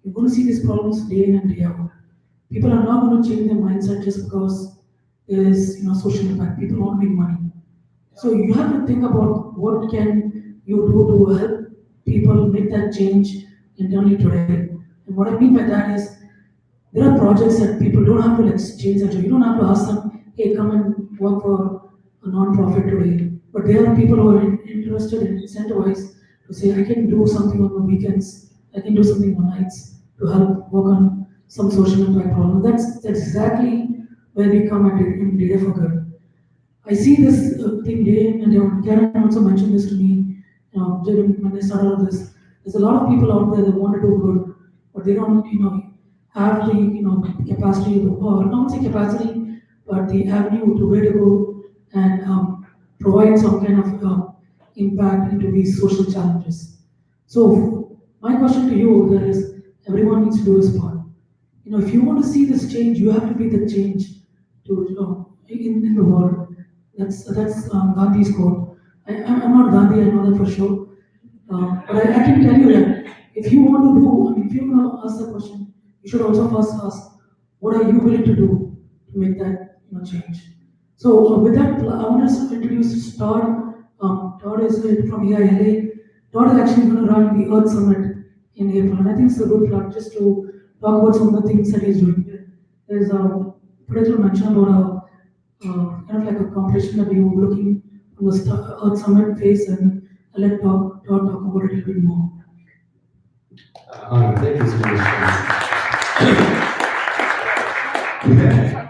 You're going to see these problems day in and day out. People are not going to change their mindset just because there is social impact. People want to make money. So you have to think about what can you do to help people make that change internally today. And what I mean by that is, there are projects that people don't have to change that. You don't have to ask them, hey, come and work for a non-profit today. But there are people who are interested and incentivized to say, I can do something on the weekends, I can do something on nights to help work on some social impact problem. That's exactly where we come at it in Data4Good. I see this thing day in and day out. Karen also mentioned this to me when they started this. There's a lot of people out there that want to do good, but they don't, have the capacity, or not say capacity, but the avenue to where to go and provide some kind of impact into these social challenges. So my question to you there is, everyone needs to do his part. If you want to see this change, you have to be the change to in the world. That's Gandhi's quote. I'm not Gandhi, I know that for sure. But I can tell you that if you want to do, if you want to ask the question, you should also first ask, what are you willing to do to make that change? So with that, I want to introduce Todd. Todd is from EILA. Todd is actually going to run the Earth Summit in April, and I think it's a good plug just to talk about some of the things that he's doing. There's a particular mention about kind of like a competition that we were looking on the Earth Summit phase, and I'll let Todd talk about it a little bit more. Thank you so much. Hey,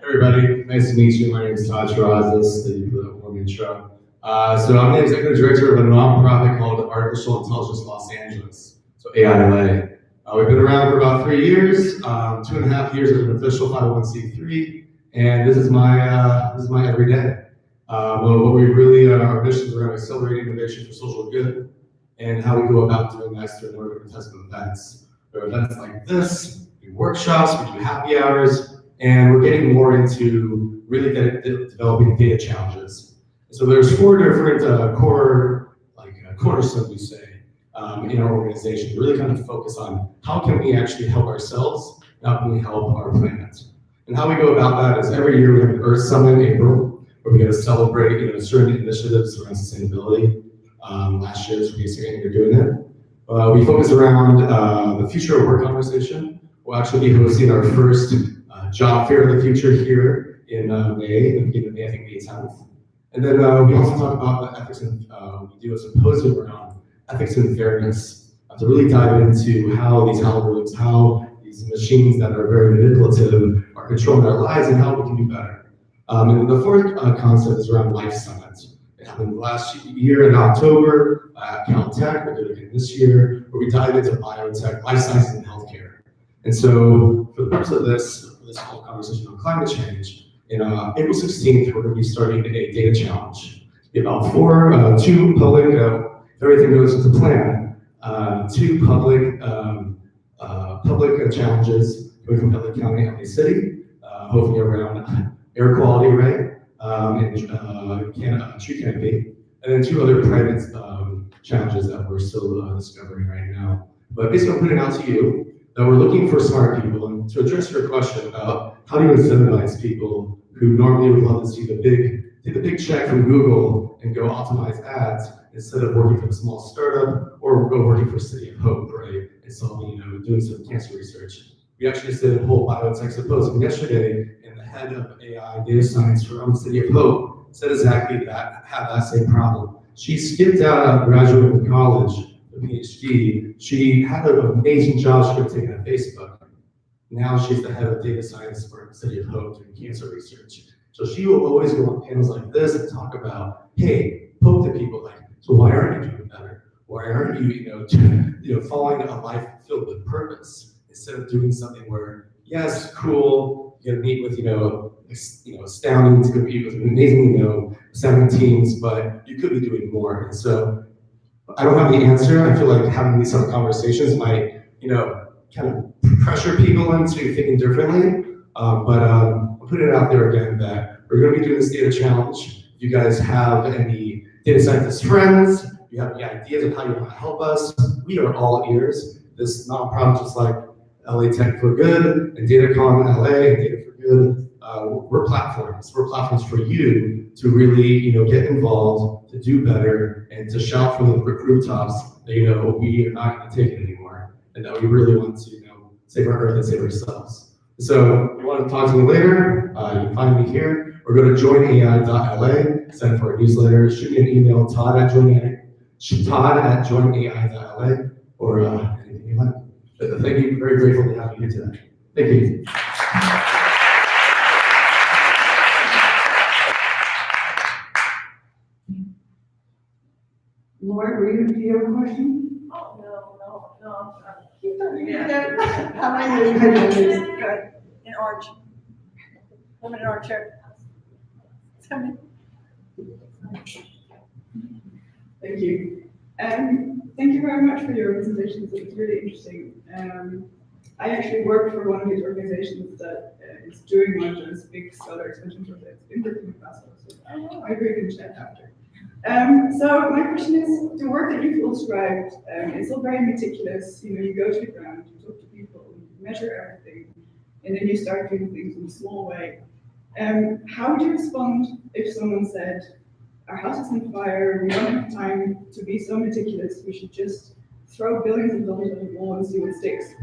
everybody, nice to meet you. My name is Todd Terrazas. Thank you for that warm intro. So I'm the executive director of a nonprofit called Artificial Intelligence Los Angeles, so AILA. We've been around for about 3 years, 2.5 years as an official 501c3, and this is my everyday. What we really our mission is around accelerating innovation for social good, and how we go about doing that through a number of different types of events. There are events like this, we do workshops, we do happy hours, and we're getting more into really developing data challenges. So there's 4 different cornerstones, we say, in our organization. Really kind of focus on how can we actually help ourselves, and how can we help our planet. And how we go about that is every year we have an Earth Summit in April, where we get to celebrate certain initiatives around sustainability. Last year is the second year doing it. We focus around the future of work conversation. We'll actually be hosting our first job fair of the future here in May, I think May 10th. And then we also talk about the ethics and we do a symposium around ethics and fairness to really dive into how these algorithms, how these these machines that are very manipulative are controlling our lives and how we can do better. And the fourth concept is around Life Summit. It happened last year in October at Caltech. We'll do it again this year, where we dive into biotech, life sciences, and healthcare. And so, for the purpose of this whole conversation on climate change, in April 16th, we're going to be starting a data challenge. About two public, if everything goes to plan, two public challenges going from LA County and LA City, hopefully around air quality rate and tree canopy, and then two other private challenges that we're still discovering right now. But basically, I'm putting it out to you that we're looking for smart people, and to address your question about how do you incentivize people who normally would love to see the big check from Google and go optimize ads instead of working for a small startup or go working for City of Hope, right? And solving, doing some cancer research. We actually just did a whole biotech symposium yesterday, and the head of AI data science from City of Hope said exactly that, had that same problem. She skipped out of graduate college, a PhD. She had an amazing job she could have taken at Facebook. Now she's the head of data science for City of Hope doing cancer research. So she will always go on panels like this and talk about, hey, poke the people like, so why aren't you doing better? Why aren't you, following a life filled with purpose instead of doing something where, yes, cool, you're gonna meet with, astounding, it's gonna be with amazing, astounding teams, but you could be doing more. And so I don't have the answer. I feel like having these sort of conversations might, kind of pressure people into thinking differently. But I'm putting it out there again that we're going to be doing this data challenge. If you guys have any data scientist friends, if you have any ideas of how you want to help us, we are all ears. This nonprofit, just like LA Tech for Good and DataCon LA and Data for Good, we're platforms. We're platforms for you to really, get involved, to do better, and to shout from the rooftops that, we are not going to take it anymore, and that we really want to, save our earth and save ourselves. So if you want to talk to me later, you can find me here, or go to joinai.la, sign up for our newsletter, shoot me an email, todd@joinai.la, or anything you like. But thank you, very grateful to have you here today. Thank you. Lauren, do you have a question? Oh, no. Keep turning it down. How many of you have good? In orange. Woman in orange shirt. It's coming. Thank you. Thank you very much for your presentations. It was really interesting. I actually worked for one of these organizations that is doing one of those big solar expansion projects in Burkina Faso. So I agree with chat after. So my question is, the work that you've all described is all very meticulous. You go to the ground, you talk to people, you measure everything, and then you start doing things in a small way. How would you respond if someone said, our house is on fire, we don't have time to be so meticulous, we should just throw billions of dollars at the wall and see what sticks?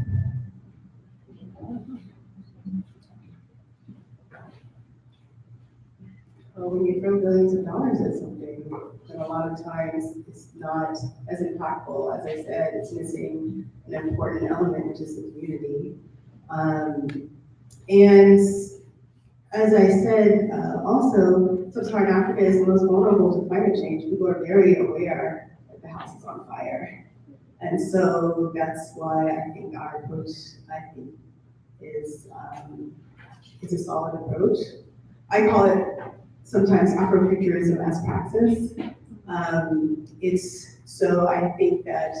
Well, when you throw billions of dollars at something, then a lot of times it's not as impactful. As I said, it's missing an important element, which is the community. And as I said, also, Sub-Saharan Africa is the most vulnerable to climate change. People are very aware that the house is on fire. And so that's why I think our approach, is a solid approach. I call it sometimes Afrofuturism as praxis. I think that,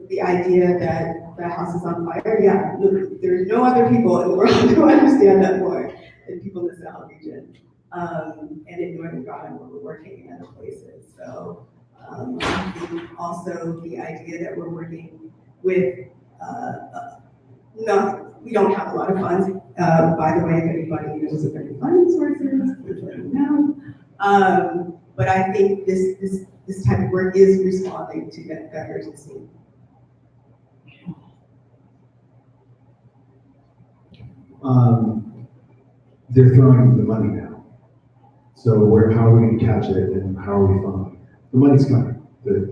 the idea that the house is on fire, yeah, look, there's no other people in the world who understand that more than people in the Sahel region. And in Northern Ghana where we're working in other places. So I think also the idea that we're working with, we don't have a lot of funds. By the way, if anybody knows of any funding sources, please let me know. But I think this type of work is responding to that urgency. They're throwing the money now. So how are we going to catch it, and how are we funding? The money's coming. The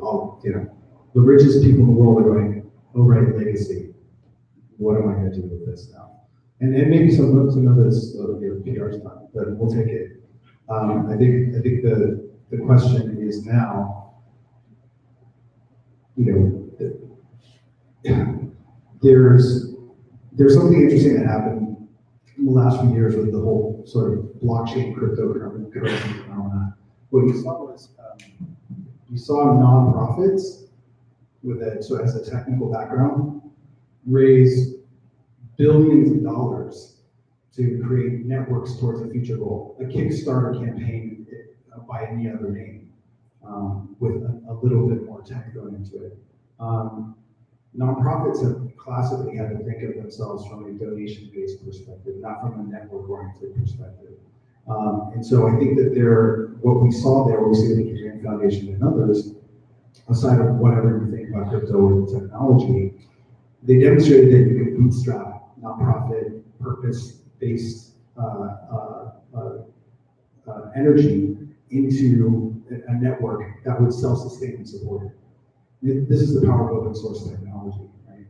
richest people in the world are going, oh, right, legacy. What am I gonna do with this now? And maybe some of this, your PR stuff, but we'll take it. I think the question is now, there's something interesting that happened in the last few years with the whole sort of blockchain cryptocurrency phenomena. What you saw was you saw nonprofits so as a technical background raise billions of dollars to create networks towards a future goal, a Kickstarter campaign by any other name, with a little bit more tech going into it. Nonprofits have classically had to think of themselves from a donation-based perspective, not from a network-oriented perspective. And so I think that what we saw there, what we see with the Borchgrevink Foundation and others, aside of whatever you think about crypto and technology, they demonstrated that you can bootstrap nonprofit, purpose-based energy into a network that would self-sustain and support it. This is the power of open source technology, right?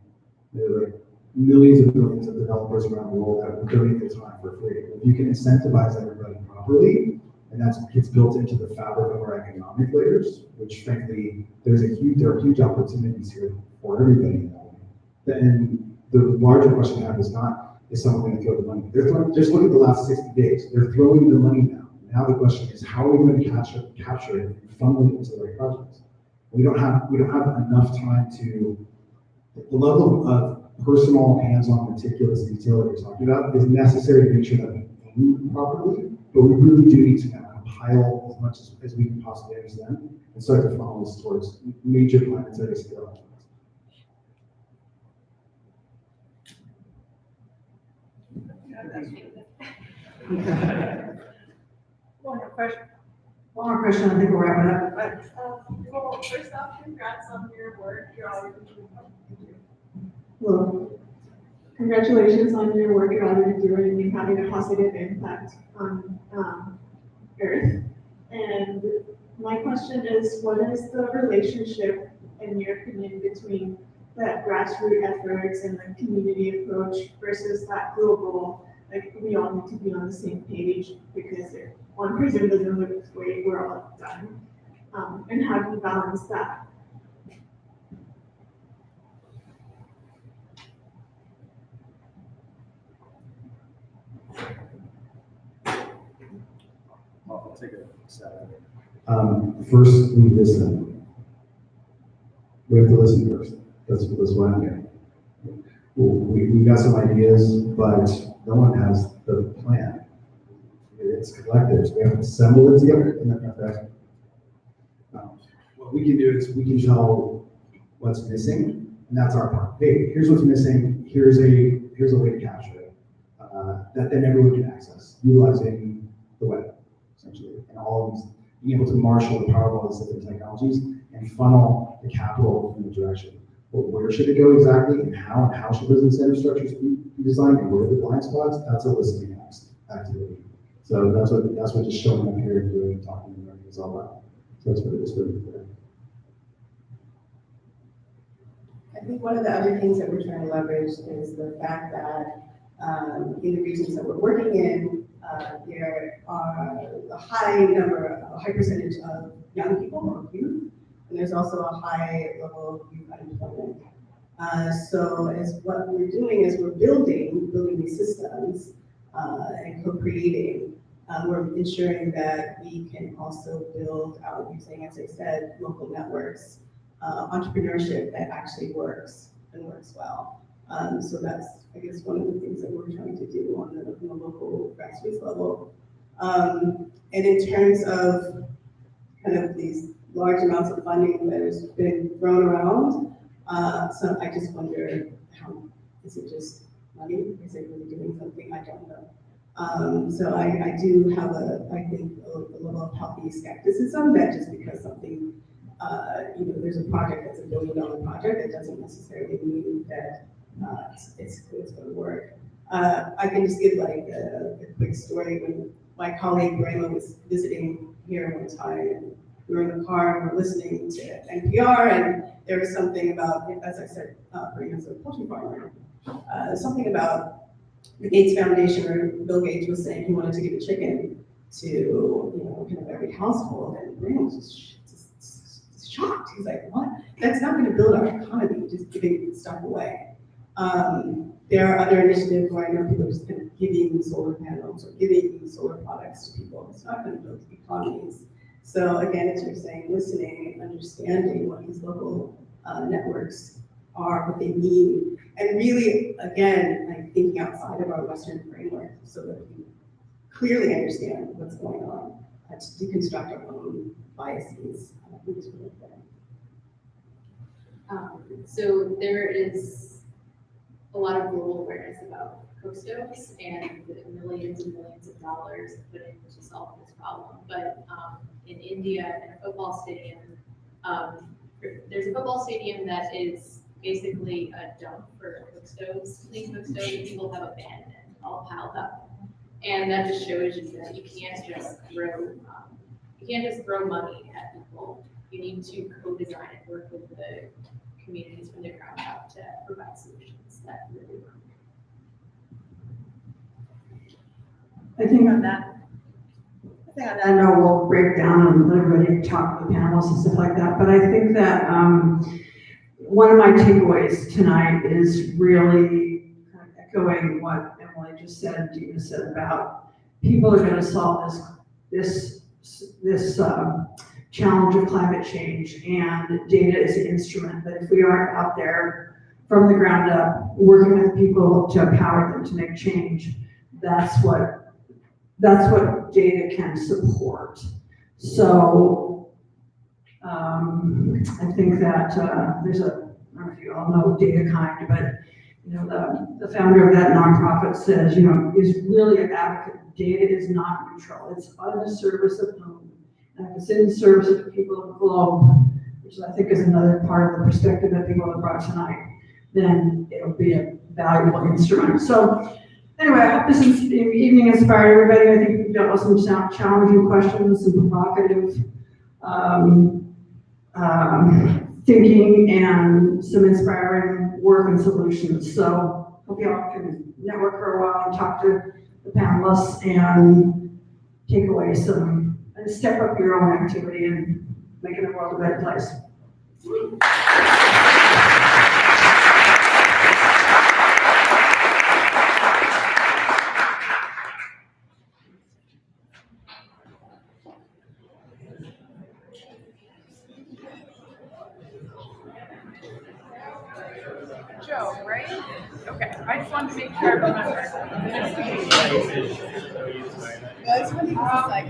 There are like millions and millions of developers around the world that will donate their time for free. If you can incentivize everybody properly, and that gets built into the fabric of our economic layers, which frankly, there are huge opportunities here for everybody. And the larger question I have is not, is someone going to throw the money? Just look at the last 60 days. They're throwing the money now. Now the question is, how are we going to capture it and funnel it into the right projects? We don't have enough time to, the level of personal, hands-on, meticulous detail that we're talking about is necessary to make sure that we move properly, but we really do need to kind of compile as much as we can possibly understand and start to funnel this towards major planetary scale. One more question. One more question, I think we'll wrap it up. Well, first off, congrats on your work. You're always Well, congratulations on your work you're already doing and having a positive impact on Earth. And my question is, what is the relationship, in your opinion, between that grassroots efforts and the community approach versus that global, like we all need to be on the same page because if one person doesn't look this way, we're all done. And how do you balance that? I'll take a stab at it. First, we listen. We have to listen first. That's what I'm getting. We got some ideas, but no one has the plan. It's collective. So we have to assemble it together, and then what we can do is we can tell what's missing, and that's our part. Hey, here's what's missing. Here's a way to capture it that then everyone can access, utilizing the web, essentially, and all of these, being able to marshal the power of all these different technologies and funnel the capital in the direction. But where should it go exactly, and how should those incentive structures be designed, and where are the blind spots? That's a listening activity. So that's what just showing up here and doing, talking and learning is all about. So that's what it is for me today. I think one of the other things that we're trying to leverage is the fact that in the regions that we're working in, there are a high percentage of young people or youth, and there's also a high level of youth unemployment. So as what we're doing is we're building these systems and co-creating. We're ensuring that we can also build out using, as I said, local networks, entrepreneurship that actually works and works well. So that's, I guess, one of the things that we're trying to do on the local grassroots level. And in terms of kind of these large amounts of funding that has been thrown around, so I just wonder, is it just money? Is it really doing something? I don't know. So I do have I think a level of healthy skepticism that just because something, there's a project that's $1 billion project, it doesn't necessarily mean that it's going to work. I can just give like a quick story. When my colleague Rayla was visiting here one time, and we were in the car and we're listening to NPR, there was something about, as I said, bringing us a poultry farmer, something about the Gates Foundation, where Bill Gates was saying he wanted to give a chicken to, kind of every household, and Graham was just shocked. He's like, what? That's not gonna build our economy, just giving stuff away. There are other initiatives where I know people are just kind of giving solar panels or giving solar products to people. It's not gonna build economies. So again, as you're saying, listening and understanding what these local networks are, what they mean, and really, again, like thinking outside of our Western framework so that we clearly understand what's going on, to deconstruct our own biases. I think it's really important. So there is a lot of global awareness about cook stoves and the millions and millions of dollars put in to solve this problem. But in India, in a football stadium, there's a football stadium that is basically a dump for cook stoves, clean cook stoves that people have abandoned, all piled up. And that just shows you that you can't just throw money at people. You need to co-design and work with the communities from the ground up to provide solutions that really work. I think on that note, we'll break down and let everybody talk to the panelists and stuff like that. But I think that one of my takeaways tonight is really kind of echoing what Emily just said and Dina said about people are going to solve this challenge of climate change, and data is an instrument. But if we aren't out there from the ground up working with people to empower them to make change, that's what data can support. So I think that there's I don't know if you all know DataKind, but the founder of that nonprofit says, is really an advocate. Data is not neutral. It's on the service of whom. And if it's in service of the people of the globe, which I think is another part of the perspective that people have brought tonight, then it'll be a valuable instrument. So anyway, I hope this evening inspired everybody. I think we've dealt with some challenging questions, some provocative thinking, and some inspiring work and solutions. So hope you all can network for a while and talk to the panelists and take away some, and step up your own activity and making the world a better place. Joe, right? Okay, I just wanted to make sure I remember. That's funny, because it's like,